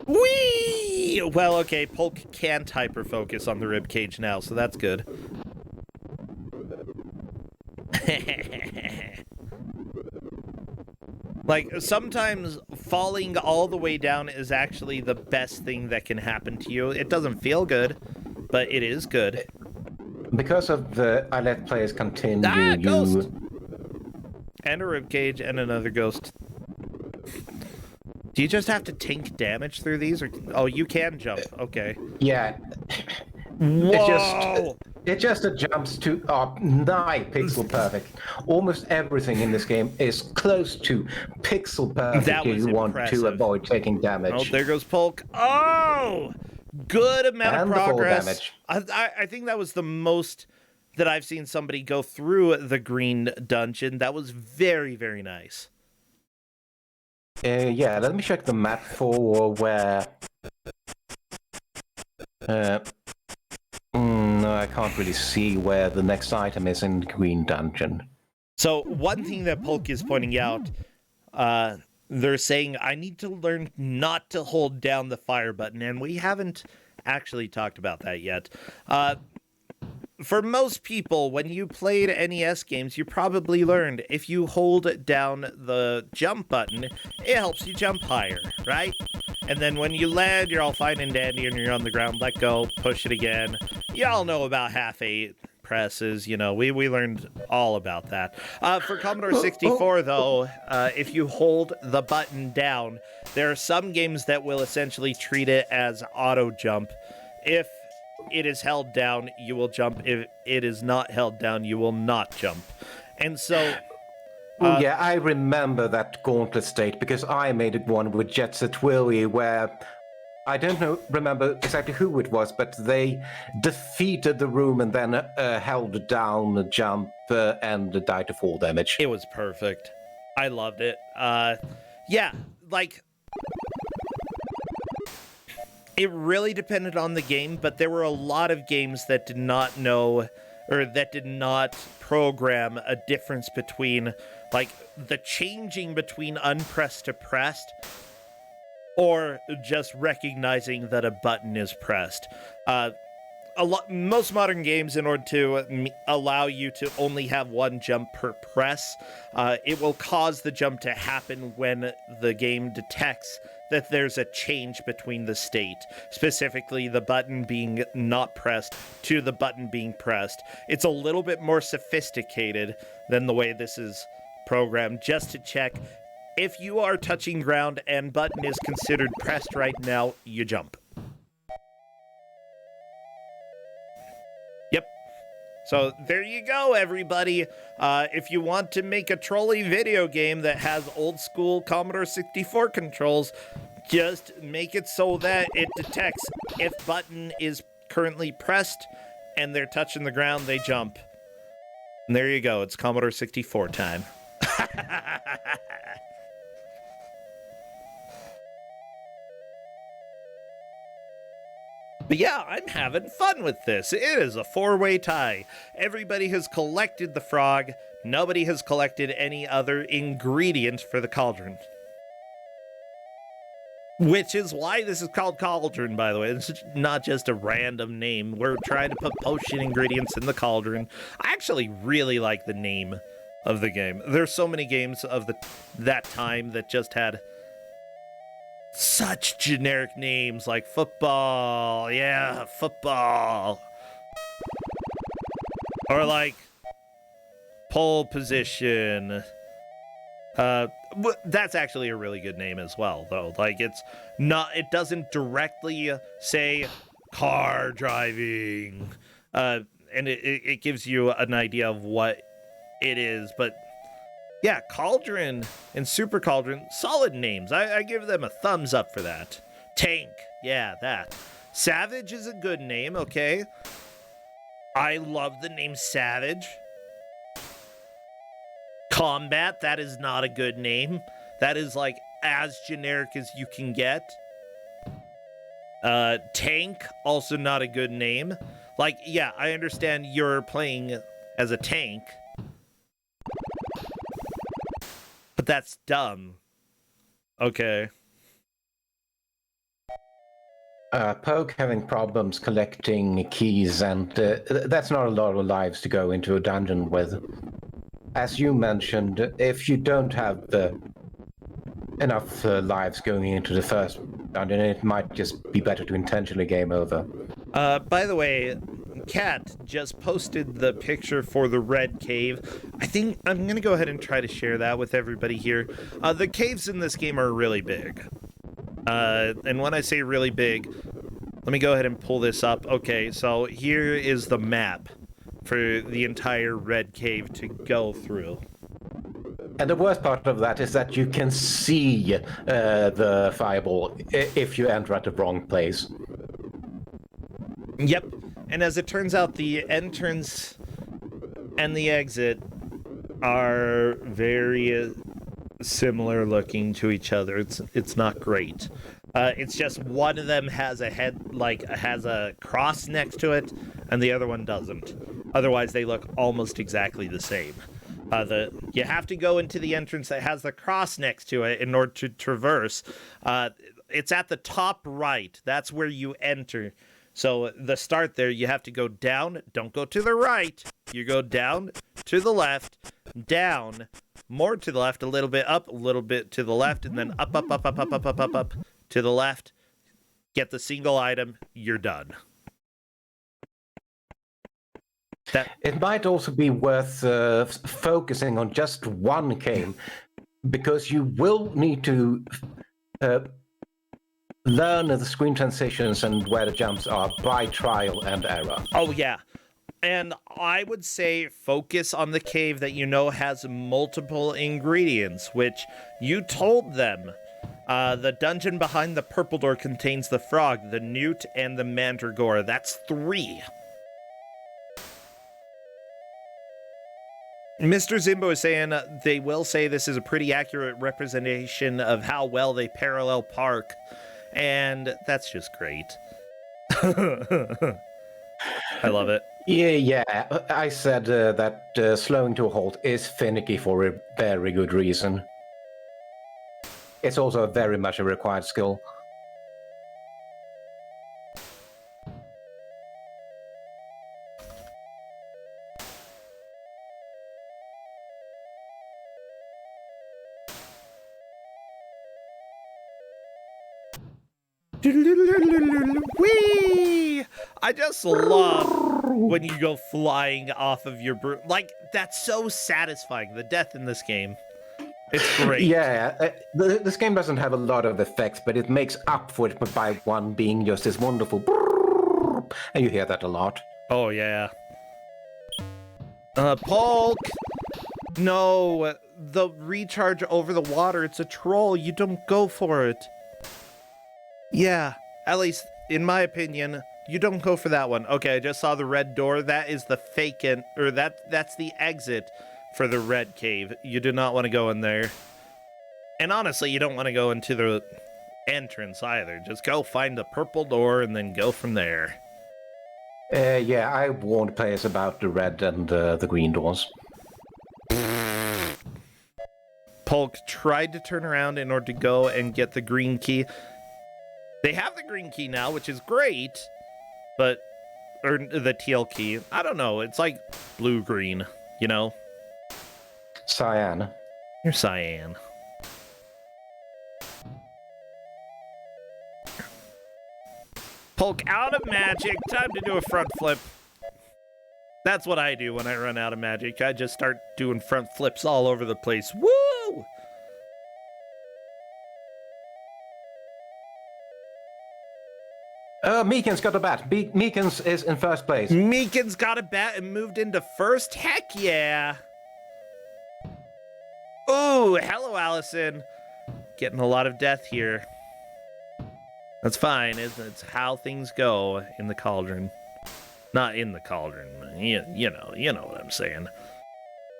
Whee! Well, okay, Polk can't hyper-focus on the ribcage now, so that's good. Like, sometimes falling all the way down is actually the best thing that can happen to you. It doesn't feel good, but it is good. Because of the I let players continue, Ghost! And a ribcage and another ghost. Do you just have to tank damage through these? Or oh, you can jump. Okay. Yeah. Whoa! It just jumps to nigh pixel perfect. Almost everything in this game is close to pixel perfect That if was you want to impressive. avoid taking damage. Oh, there goes Polk. Oh! Good amount And of the fall progress. damage. I think that was the most that I've seen somebody go through the green dungeon. That was very, very nice. Yeah, let me check the map for where... no, I can't really see where the next item is in the green dungeon. So one thing that Polk is pointing out, they're saying, I need to learn not to hold down the fire button, and we haven't actually talked about that yet. For most people, when you played NES games, you probably learned if you hold down the jump button, it helps you jump higher, right? And then when you land, you're all fine and dandy and you're on the ground, let go, push it again. Y'all know about half-8 presses, you know, we learned all about that. For Commodore 64, though, if you hold the button down, there are some games that will essentially treat it as auto jump. If it is held down, you will jump. If it is not held down, you will not jump. And so... yeah, I remember that gauntlet state because I made one with Jet Set Willy where I don't remember exactly who it was, but they defeated the room and then held down the jump and died to fall damage. It was perfect. I loved it. Yeah, like... It really depended on the game, but there were a lot of games that did not know, or that did not program a difference between, like, the changing between unpressed to pressed, or just recognizing that a button is pressed. Most modern games, in order to allow you to only have one jump per press, it will cause the jump to happen when the game detects that there's a change between the state, specifically the button being not pressed to the button being pressed. It's a little bit more sophisticated than the way this is programmed, just to check if you are touching ground and button is considered pressed right now, you jump. Yep. So there you go, everybody. If you want to make a trolley video game that has old school Commodore 64 controls, just make it so that it detects if button is currently pressed and they're touching the ground, they jump. And there you go. It's Commodore 64 time. But yeah, I'm having fun with this. It is a 4-way tie. Everybody has collected the frog. Nobody has collected any other ingredient for the cauldron. Which is why this is called Cauldron, by the way. It's not just a random name. We're trying to put potion ingredients in the cauldron. I actually really like the name of the game. There's so many games of that time that just had such generic names like football, yeah, football. Or like pole position. That's actually a really good name as well, though. Like, it doesn't directly say car driving. And it gives you an idea of what it is, but yeah, Cauldron and Super Cauldron, solid names. I give them a thumbs up for that. Tank, yeah, that. Savage is a good name, okay? I love the name Savage. Combat, that is not a good name. That is, like, as generic as you can get. Tank, also not a good name. Like, yeah, I understand you're playing as a tank, but that's dumb. Okay. Poke having problems collecting keys, and that's not a lot of lives to go into a dungeon with. As you mentioned, if you don't have enough lives going into the first dungeon, it might just be better to intentionally game over. By the way, Kat just posted the picture for the red cave. I think I'm gonna go ahead and try to share that with everybody here. The caves in this game are really big. And when I say really big, let me go ahead and pull this up. Okay, so here is the map for the entire red cave to go through. And the worst part of that is that you can see the fireball if you enter at the wrong place. Yep, and as it turns out, the entrance and the exit are very similar looking to each other. It's not great. It's just one of them has a head, like, has a cross next to it, and the other one doesn't. Otherwise, they look almost exactly the same. You have to go into the entrance that has the cross next to it in order to traverse. It's at the top right. That's where you enter. So the start there, you have to go down. Don't go to the right. You go down, to the left, down, more to the left, a little bit up, a little bit to the left, and then up, up, up, up, up, up, up, up, up, to the left. Get the single item. You're done. It might also be worth focusing on just one cave, because you will need to learn the screen transitions and where the jumps are by trial and error. Oh, yeah. And I would say focus on the cave that you know has multiple ingredients, which you told them. The dungeon behind the purple door contains the frog, the newt, and the mandragora. That's 3. Mr. Zimbo is saying they will say this is a pretty accurate representation of how well they parallel park. And that's just great. I love it. Yeah. I said that slowing to a halt is finicky for a very good reason. It's also very much a required skill. Whee! I just love when you go flying off of your like, that's so satisfying. The death in this game, it's great. Yeah, this game doesn't have a lot of effects, but it makes up for it by one being just this wonderful, and you hear that a lot. Oh yeah. Polk! No, the recharge over the water, it's a troll. You don't go for it. Yeah, at least in my opinion, you don't go for that one. Okay, I just saw the red door. That is the that's the exit for the red cave. You do not want to go in there. And honestly, you don't want to go into the entrance either. Just go find the purple door and then go from there. Yeah, I warned players about the red and the green doors. Polk tried to turn around in order to go and get the green key. They have the green key now, which is great, or the teal key. I don't know. It's like blue-green, you know? Cyan. You're cyan. Polk out of magic. Time to do a front flip. That's what I do when I run out of magic. I just start doing front flips all over the place. Woo! Meekins got a bat. Meekins is in first place. Meekins got a bat and moved into first? Heck yeah! Ooh, hello, Allison. Getting a lot of death here. That's fine. It's how things go in the Cauldron. Not in the Cauldron. You know what I'm saying.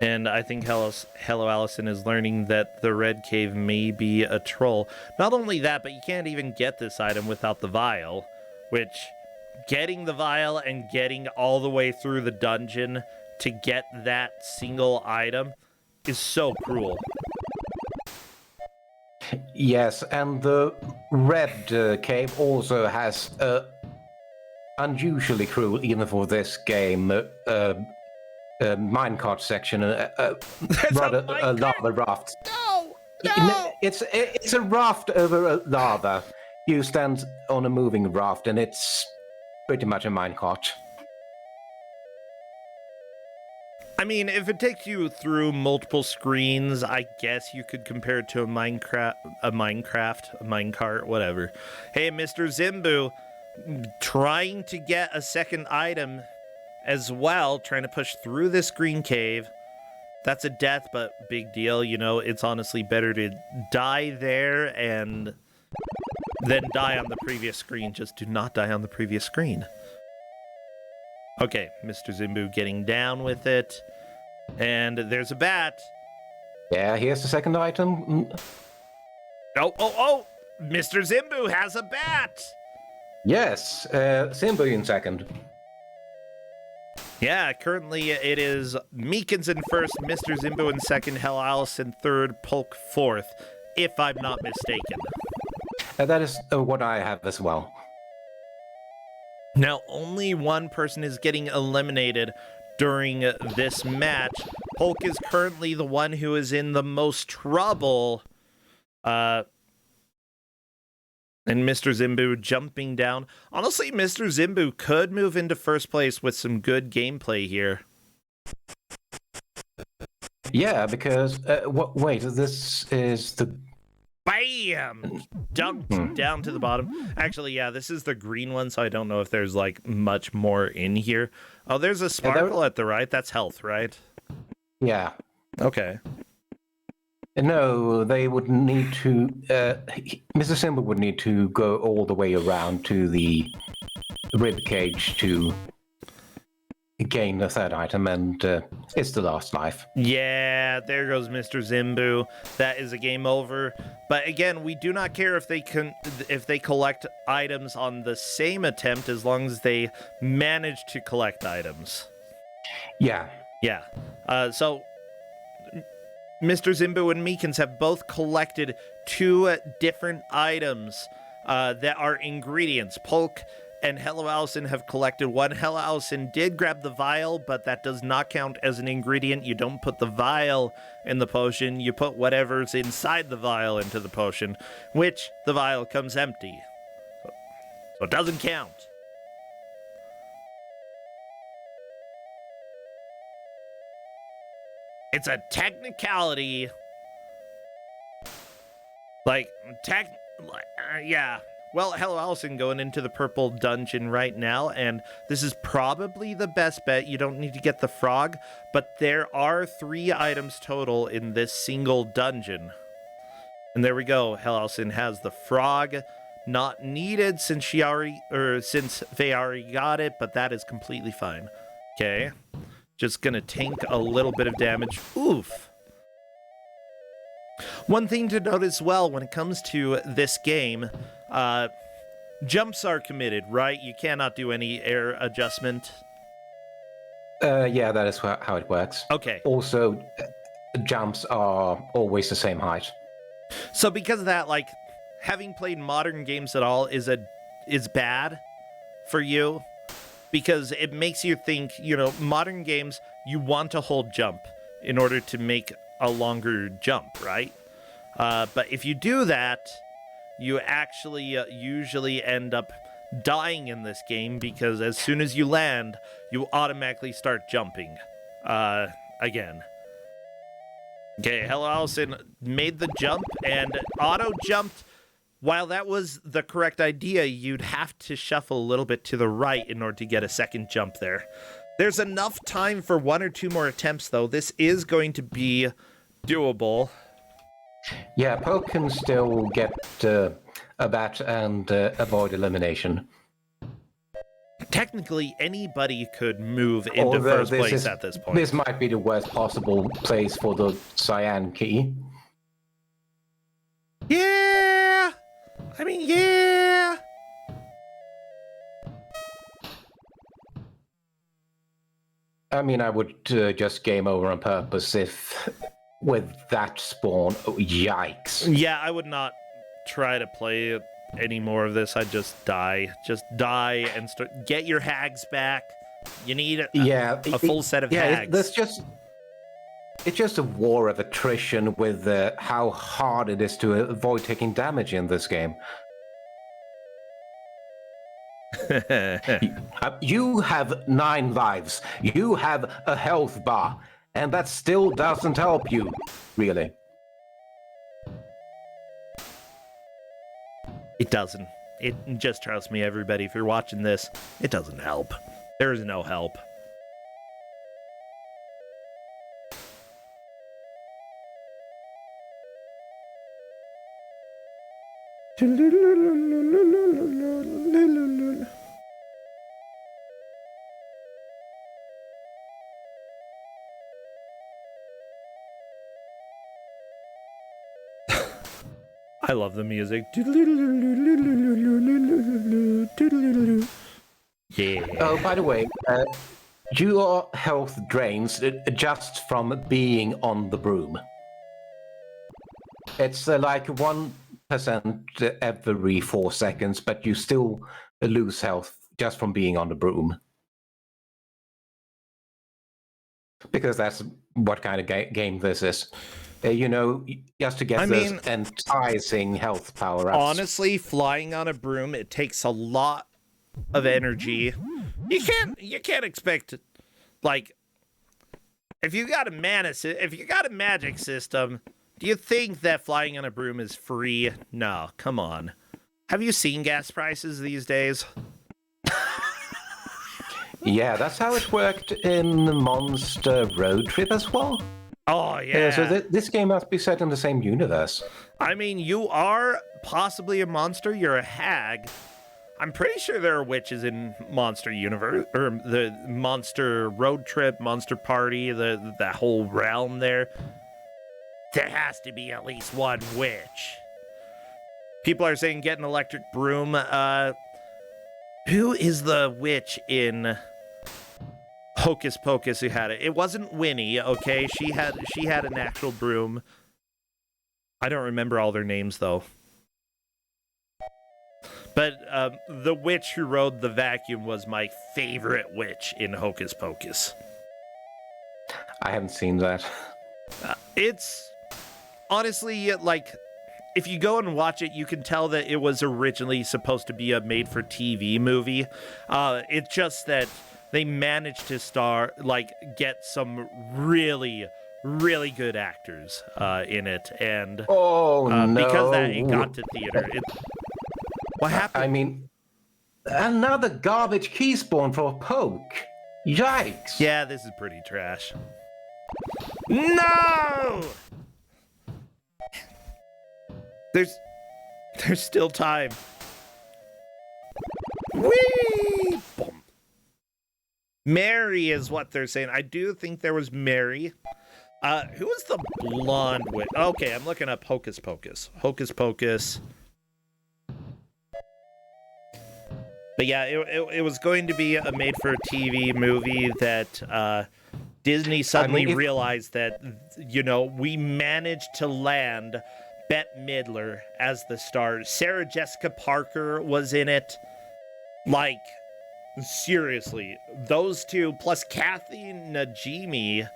And I think Hello Allison is learning that the red cave may be a troll. Not only that, but you can't even get this item without the vial. Which, getting the vial and getting all the way through the dungeon to get that single item is so cruel. Yes, and the red cave also has unusually cruel, even for this game, minecart section, rather a lava raft. No! It's a raft over a lava. You stand on a moving raft, and it's pretty much a minecart. I mean, if it takes you through multiple screens, I guess you could compare it to a minecart, whatever. Hey, Mr. Zimbu, trying to get a second item as well, trying to push through this green cave. That's a death, but big deal, you know, it's honestly better to die there and then die on the previous screen. Just do not die on the previous screen. Okay, Mr. Zimbu getting down with it. And there's a bat. Yeah, here's the second item. Oh! Mr. Zimbu has a bat! Yes, Simba in second. Yeah, currently it is Meekins in first, Mr. Zimbu in second, Hell Alice in third, Polk fourth, if I'm not mistaken. That is what I have as well. Now, only one person is getting eliminated during this match. Polk is currently the one who is in the most trouble. And Mr. Zimbu jumping down. Honestly, Mr. Zimbu could move into first place with some good gameplay here. Yeah, because wait, this is the Bam! Dumped down to the bottom. Actually, yeah, this is the green one, so I don't know if there's, like, much more in here. Oh, there's a sparkle at the right. That's health, right? Yeah. Okay. No, they would need to... Mr. Simba would need to go all the way around to the rib cage to gain the third item, and it's the last life. Yeah, there goes Mr. Zimbu. That is a game over. But again, we do not care if they collect items on the same attempt, as long as they manage to collect items. Yeah. Yeah. So Mr. Zimbu and Meekins have both collected 2 different items that are ingredients. Polk and Hello Allison have collected 1. Hello Allison did grab the vial, but that does not count as an ingredient. You don't put the vial in the potion. You put whatever's inside the vial into the potion, which the vial comes empty. So it doesn't count. It's a technicality. Yeah. Well, Hello Allison going into the purple dungeon right now, and this is probably the best bet. You don't need to get the frog, but there are 3 items total in this single dungeon. And there we go. Hello Allison has the frog. Not needed since they already got it, but that is completely fine. Okay. Just gonna tank a little bit of damage. Oof. One thing to note as well when it comes to this game, jumps are committed, right? You cannot do any air adjustment. Yeah, that is how it works. Okay. Also, jumps are always the same height. So because of that, like, having played modern games at all is bad for you, because it makes you think, you know, modern games, you want to hold jump in order to make a longer jump, right? But if you do that, you actually usually end up dying in this game, because as soon as you land, you automatically start jumping again. Okay, Hello Allison made the jump and auto-jumped. While that was the correct idea, you'd have to shuffle a little bit to the right in order to get a second jump there. There's enough time for 1 or 2 more attempts, though. This is going to be doable. Yeah, Poke can still get a bat and avoid elimination. Technically, anybody could move into first place at this point. This might be the worst possible place for the cyan key. Yeah! I mean, yeah! I mean, I would just game over on purpose if with that spawn. Oh, yikes. Yeah, I would not try to play any more of this. I'd just die. Just die and get your hags back. You need a full set of hags. It's just a war of attrition with how hard it is to avoid taking damage in this game. You have 9 lives. You have a health bar. And that still doesn't help you, really. It doesn't. It just trust me, everybody. If you're watching this, it doesn't help. There is no help. I love the music. Yeah. Oh, by the way, your health drains just from being on the broom. It's like 1% every 4 seconds, but you still lose health just from being on the broom. Because that's what kind of game this is. You know, just to get those enticing health power-ups. Honestly, flying on a broom, it takes a lot of energy. You can't expect, like, if you got a magic system, do you think that flying on a broom is free? No, come on. Have you seen gas prices these days? Yeah, that's how it worked in Monster Road Trip as well. Oh, yeah. So this game must be set in the same universe. I mean, you are possibly a monster. You're a hag. I'm pretty sure there are witches in Monster Universe, or the Monster Road Trip, Monster Party, that whole realm there. There has to be at least one witch. People are saying get an electric broom. Who is the witch in Hocus Pocus who had it? It wasn't Winnie, okay? She had an actual broom. I don't remember all their names though. But the witch who rode the vacuum was my favorite witch in Hocus Pocus. I haven't seen that. It's honestly, like, if you go and watch it, you can tell that it was originally supposed to be a made-for-TV movie. It's just that they managed to get some really, really good actors in it, and no. because that it got to theater. What happened? I mean, another garbage key spawn for a poke. Yikes! Yeah, this is pretty trash. No! There's still time. Whee! Boom. Mary is what they're saying. I do think there was Mary. Who was the blonde witch? Okay, I'm looking up Hocus Pocus. Hocus Pocus. But yeah, it was going to be a made-for-TV movie that Disney suddenly realized that, you know, we managed to land Bette Midler as the star. Sarah Jessica Parker was in it. Like, seriously, those two, plus Kathy Najimy,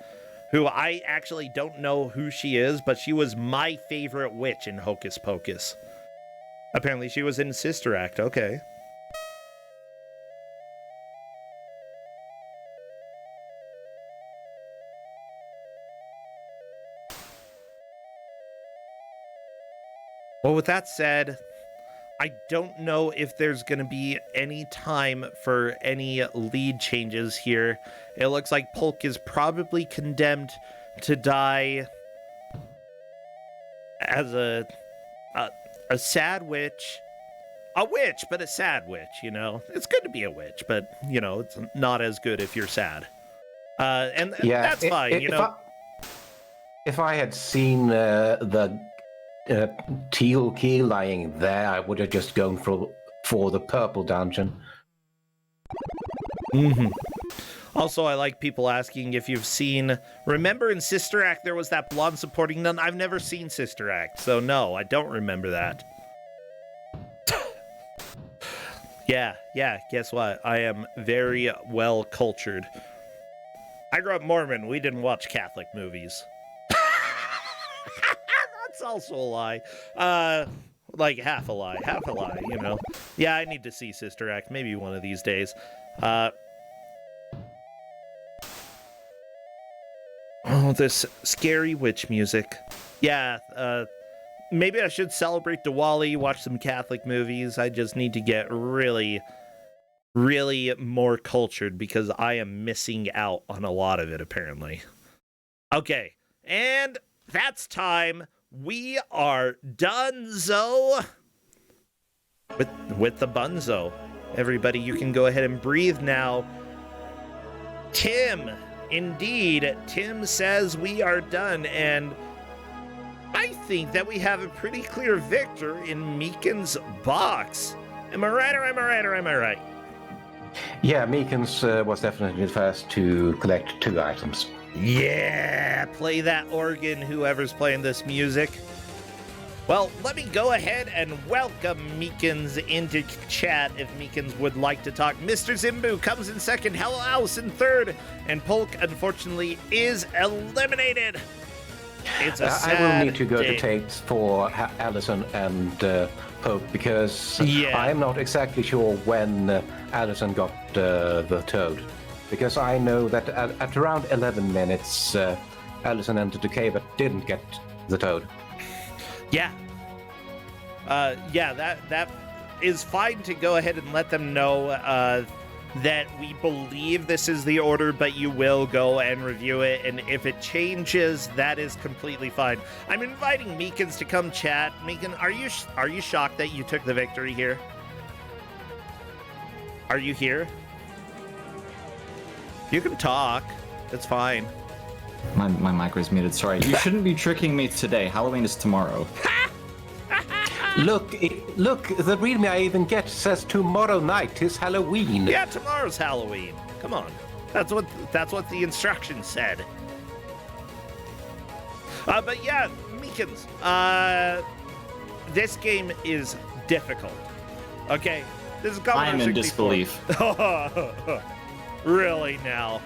who I actually don't know who she is, but she was my favorite witch in Hocus Pocus. Apparently she was in Sister Act, okay. Well, with that said, I don't know if there's going to be any time for any lead changes here. It looks like Polk is probably condemned to die as a sad witch. A witch, but a sad witch, you know? It's good to be a witch, but, you know, it's not as good if you're sad. And that's fine, you know? If I had seen the teal key lying there, I would have just gone for the purple dungeon. Mm-hmm. Also, I like people asking if you've seen... Remember in Sister Act there was that blonde supporting nun? I've never seen Sister Act, so no, I don't remember that. Yeah, guess what? I am very well cultured. I grew up Mormon. We didn't watch Catholic movies. That's also a lie. Like, half a lie, you know? Yeah, I need to see Sister Act, maybe one of these days. Oh, this scary witch music. Yeah, maybe I should celebrate Diwali, watch some Catholic movies. I just need to get really, really more cultured because I am missing out on a lot of it, apparently. Okay, and that's time. We are donezo with the bunzo. Everybody, you can go ahead and breathe now. Tim, indeed, Tim says we are done, and I think that we have a pretty clear victor in Meekin's box. Am I right or am I right or am I right? Yeah, Meekins was definitely the first to collect 2 items. Yeah, play that organ, whoever's playing this music. Well, let me go ahead and welcome Meekins into chat if Meekins would like to talk. Mr. Zimbu comes in second, Hello House in third, and Polk, unfortunately, is eliminated. It's a sad I will need to go day. to tapes for Allison and Pope because Yeah. I'm not exactly sure when Allison got the toad. Because I know that at around 11 minutes, Allison entered the cave but didn't get the toad. Yeah. Yeah, that is fine to go ahead and let them know that we believe this is the order, but you will go and review it, and if it changes, that is completely fine. I'm inviting Meekins to come chat. Meekin, are you shocked that you took the victory here? Are you here? You can talk. It's fine. My mic was muted, sorry. You shouldn't be tricking me today. Halloween is tomorrow. Look, the readme I even get says tomorrow night is Halloween. Yeah, tomorrow's Halloween. Come on. That's what the instructions said. But yeah, Meekins, this game is difficult. Okay? This is Commodore I am in 64. disbelief. Really now?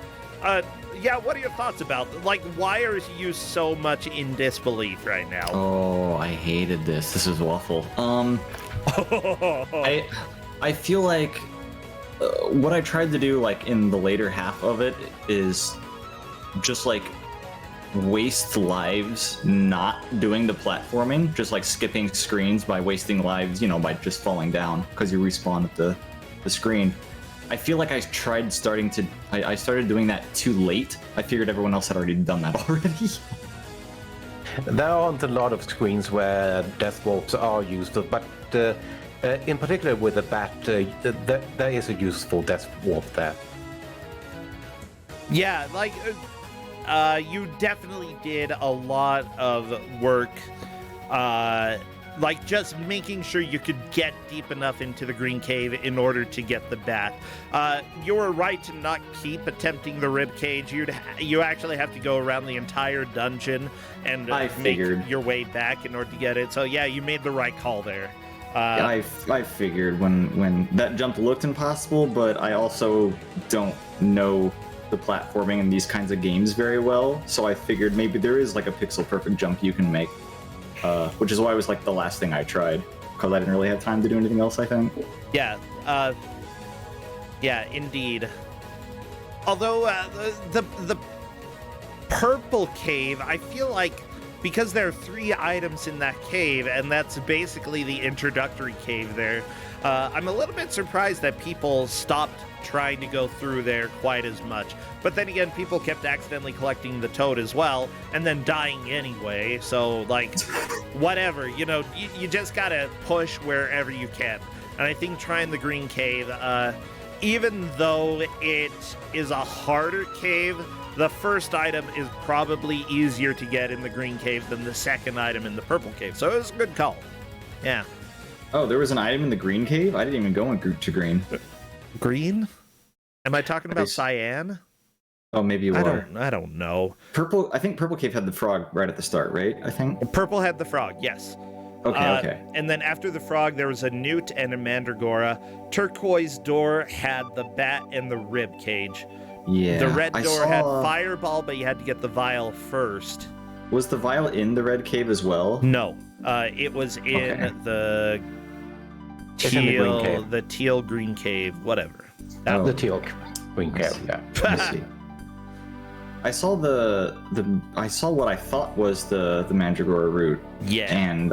Yeah, what are your thoughts about, like, why are you so much in disbelief right now? Oh, I hated this. This is awful. I feel like what I tried to do, like, in the later half of it is just, like, waste lives not doing the platforming, just, like, skipping screens by wasting lives, you know, by just falling down because you respawn at the screen. I feel like I started doing that too late. I figured everyone else had already done that already. There aren't a lot of screens where death warps are used, but in particular with the bat, there is a useful death warp there. Yeah, like, you definitely did a lot of work, like just making sure you could get deep enough into the green cave in order to get the bat. You were right to not keep attempting the rib cage. You actually have to go around the entire dungeon and make your way back in order to get it. So yeah, you made the right call there. I figured when that jump looked impossible, but I also don't know the platforming in these kinds of games very well, so I figured maybe there is like a pixel perfect jump you can make, which is why it was like the last thing I tried, because I didn't really have time to do anything else, I think. Yeah, yeah, indeed. Although the purple cave, I feel like because there are 3 items in that cave, and that's basically the introductory cave there, I'm a little bit surprised that people stopped trying to go through there quite as much. But then again, people kept accidentally collecting the toad as well, and then dying anyway, so, like, whatever, you know, you just gotta push wherever you can. And I think trying the green cave, even though it is a harder cave, the first item is probably easier to get in the green cave than the second item in the purple cave. So it was a good call. Yeah. Oh, there was an item in the green cave? I didn't even go to green. Green? Am I talking about cyan? Oh, maybe you are. I don't know. Purple, I think purple cave had the frog right at the start, right? I think. Purple had the frog, yes. Okay. And then after the frog, there was a newt and a mandragora. Turquoise door had the bat and the rib cage. Yeah. The red door had fireball, but you had to get the vial first. Was the vial in the red cave as well? No, it was in Okay. the It's in the green cave. the teal green cave, whatever. Oh. The teal green cave, yeah. I see. I saw I saw what I thought was the Mandragora route, Yeah. and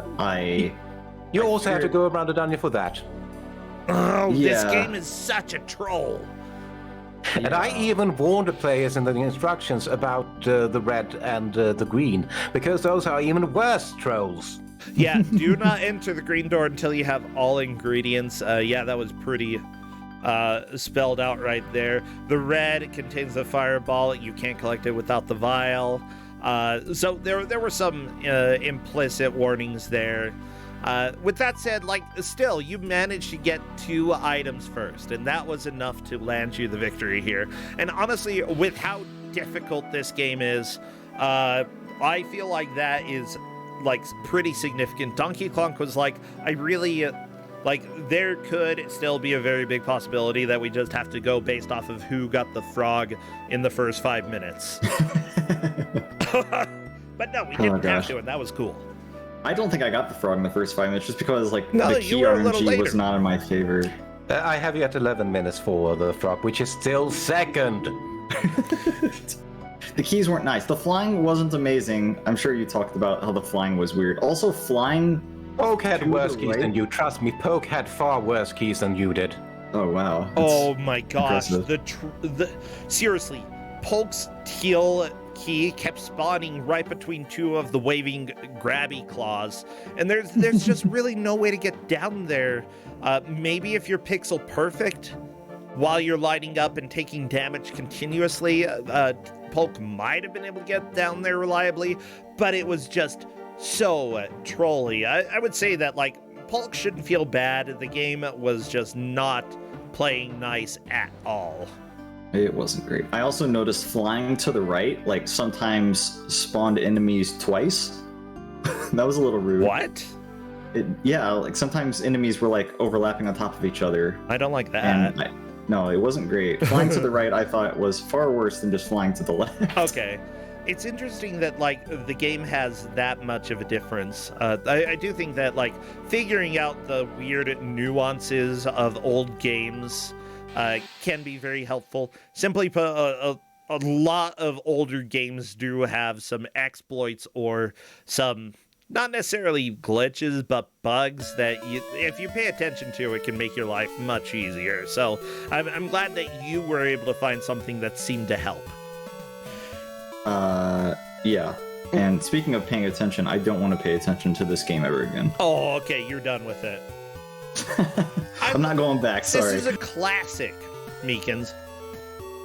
You I also have to figured- go around the dungeon for that. Oh, this Yeah. game is such a troll. And I even warned the players in the instructions about the red and the green, because those are even worse trolls. Yeah, do not enter the green door until you have all ingredients. Yeah, that was pretty spelled out right there. The red contains the fireball. You can't collect it without the vial. So there were some implicit warnings there. With that said, like, still, you managed to get 2 items first, and that was enough to land you the victory here. And honestly, with how difficult this game is, I feel like that is, like, pretty significant. Donkey Kong was like, I really, like, there could still be a very big possibility that we just have to go based off of who got the frog in the first 5 minutes. But no, we didn't have gosh. to, and that was cool. I don't think I got the frog in the first 5 minutes, just because like No, the you key were a little RNG was later. not in my favor. I have you at 11 minutes for the frog, which is still second. The keys weren't nice. The flying wasn't amazing. I'm sure you talked about how the flying was weird. Also, flying. Poke had To worse the keys right? than you. Trust me, Poke had far worse keys than you did. Oh wow. That's- Oh my gosh! impressive. Seriously, Polk's teal key kept spawning right between 2 of the waving grabby claws, and there's just really no way to get down there. Maybe if you're pixel perfect while you're lighting up and taking damage continuously, Polk might have been able to get down there reliably, but it was just so trolly. I would say that, like, Polk shouldn't feel bad. The game was just not playing nice at all. It wasn't great. I also noticed flying to the right, like, sometimes spawned enemies twice. That was a little rude. What? Yeah, like sometimes enemies were like overlapping on top of each other. I don't like that. And no, it wasn't great. Flying to the right, I thought, was far worse than just flying to the left. Okay. It's interesting that, like, the game has that much of a difference. I do think that, like, figuring out the weird nuances of old games can be very helpful. Simply put, a lot of older games do have some exploits or some, not necessarily glitches, but bugs that if you pay attention to, it can make your life much easier. So I'm glad that you were able to find something that seemed to help. Yeah. And speaking of paying attention, I don't want to pay attention to this game ever again. Oh, okay, you're done with it. I'm not going back, sorry. This is a classic, Meekins.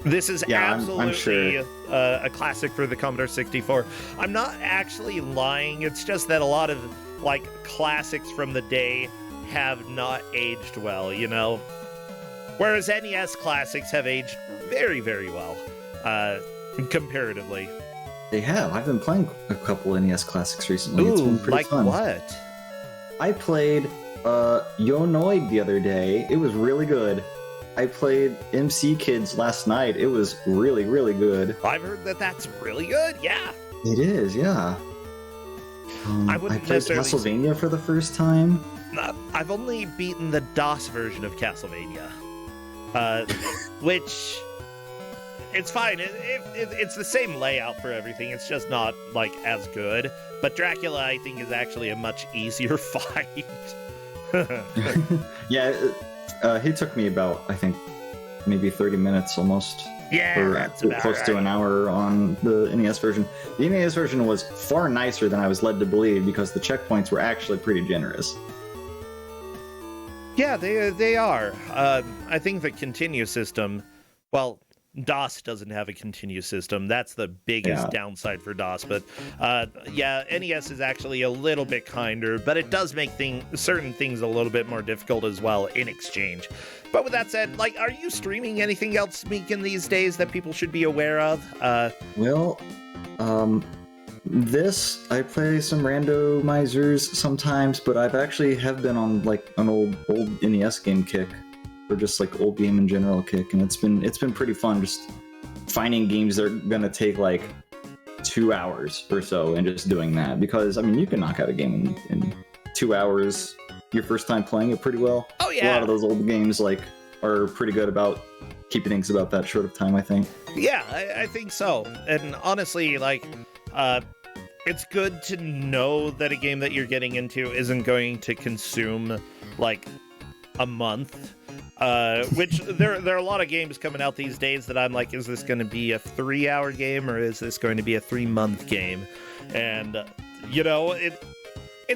This is Yeah, I'm absolutely sure. A classic for the Commodore 64. I'm not actually lying. It's just that a lot of, like, classics from the day have not aged well, you know? Whereas NES classics have aged very, very well, comparatively. They have. I've been playing a couple NES classics recently. It's Ooh, been pretty like fun. what? I played Yonoid the other day. It was really good. I played MC Kids last night. It was really, really good. I've heard that that's really good, yeah. It is, yeah. I I wouldn't played necessarily- Castlevania for the first time. I've only beaten the DOS version of Castlevania, which it's fine. It's the same layout for everything. It's just not, like, as good. But Dracula, I think, is actually a much easier fight. Yeah, he took me about, I think, maybe 30 minutes almost. Yeah, Or that's about close to right. an hour on the NES version. The NES version was far nicer than I was led to believe because the checkpoints were actually pretty generous. Yeah, they are. I think the continue system, well, DOS doesn't have a continue system. That's the biggest Yeah. downside for DOS. But yeah, NES is actually a little bit kinder, but it does make certain things a little bit more difficult as well in exchange. But with that said, like, are you streaming anything else, Meekin, these days that people should be aware of? Well, this, I play some randomizers sometimes, but I've actually have been on like an old NES game kick, or just like old game in general kick, and it's been pretty fun just finding games that are gonna take like 2 hours or so and just doing that, because I mean you can knock out a game in 2 hours your first time playing it pretty well. Oh A yeah. lot of those old games like are pretty good about keeping things about that short of time, I think. Yeah, I think so. And honestly, like, it's good to know that a game that you're getting into isn't going to consume, like, a month. Which there are a lot of games coming out these days that I'm like, is this going to be a 3-hour game or is this going to be a 3-month game? And, you know, it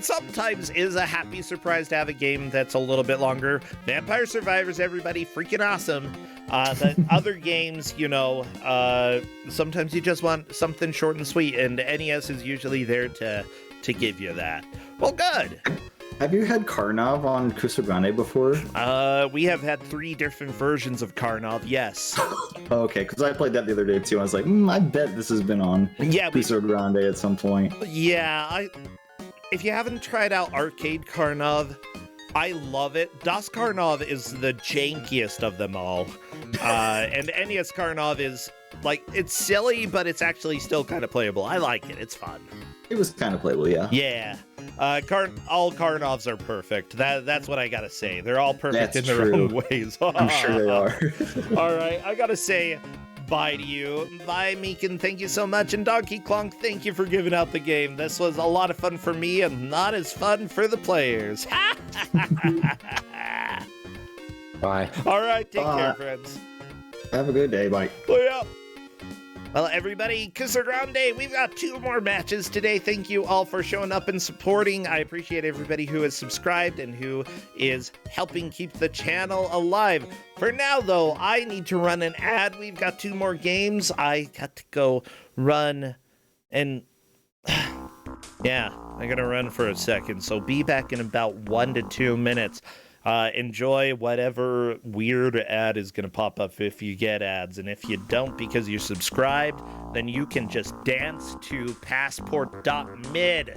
sometimes is a happy surprise to have a game that's a little bit longer. Vampire Survivors, everybody, freaking awesome. The other games, you know, sometimes you just want something short and sweet, and NES is usually there to give you that. Well, good. Have you had Karnov on Kusog7ande before? We have had 3 different versions of Karnov, yes. Okay, because I played that the other day too. I was like, I bet this has been on Yeah, Kusog7ande at some point. yeah. If you haven't tried out Arcade Karnov, I love it. Das Karnov is the jankiest of them all. And NES Karnov is, like, it's silly, but it's actually still kind of playable. I like it. It's fun. It was kind of playable, yeah. Yeah. All Karnovs are perfect. That's what I gotta say. They're all perfect That's in their true. own ways. I'm sure they are. All right, I gotta say bye to you. Bye, Meekin. Thank you so much. And Donkey Clonk, thank you for giving out the game. This was a lot of fun for me and not as fun for the players. Bye. All right, take care, friends. Have a good day, bye. Yeah. Well, everybody, Kusog7ande, we've got 2 more matches today. Thank you all for showing up and supporting. I appreciate everybody who has subscribed and who is helping keep the channel alive. For now, though, I need to run an ad. We've got 2 more games. I got to go run and... yeah, I gotta run for a second. So be back in about 1 to 2 minutes. Enjoy whatever weird ad is going to pop up if you get ads. And if you don't because you're subscribed, then you can just dance to passport.mid.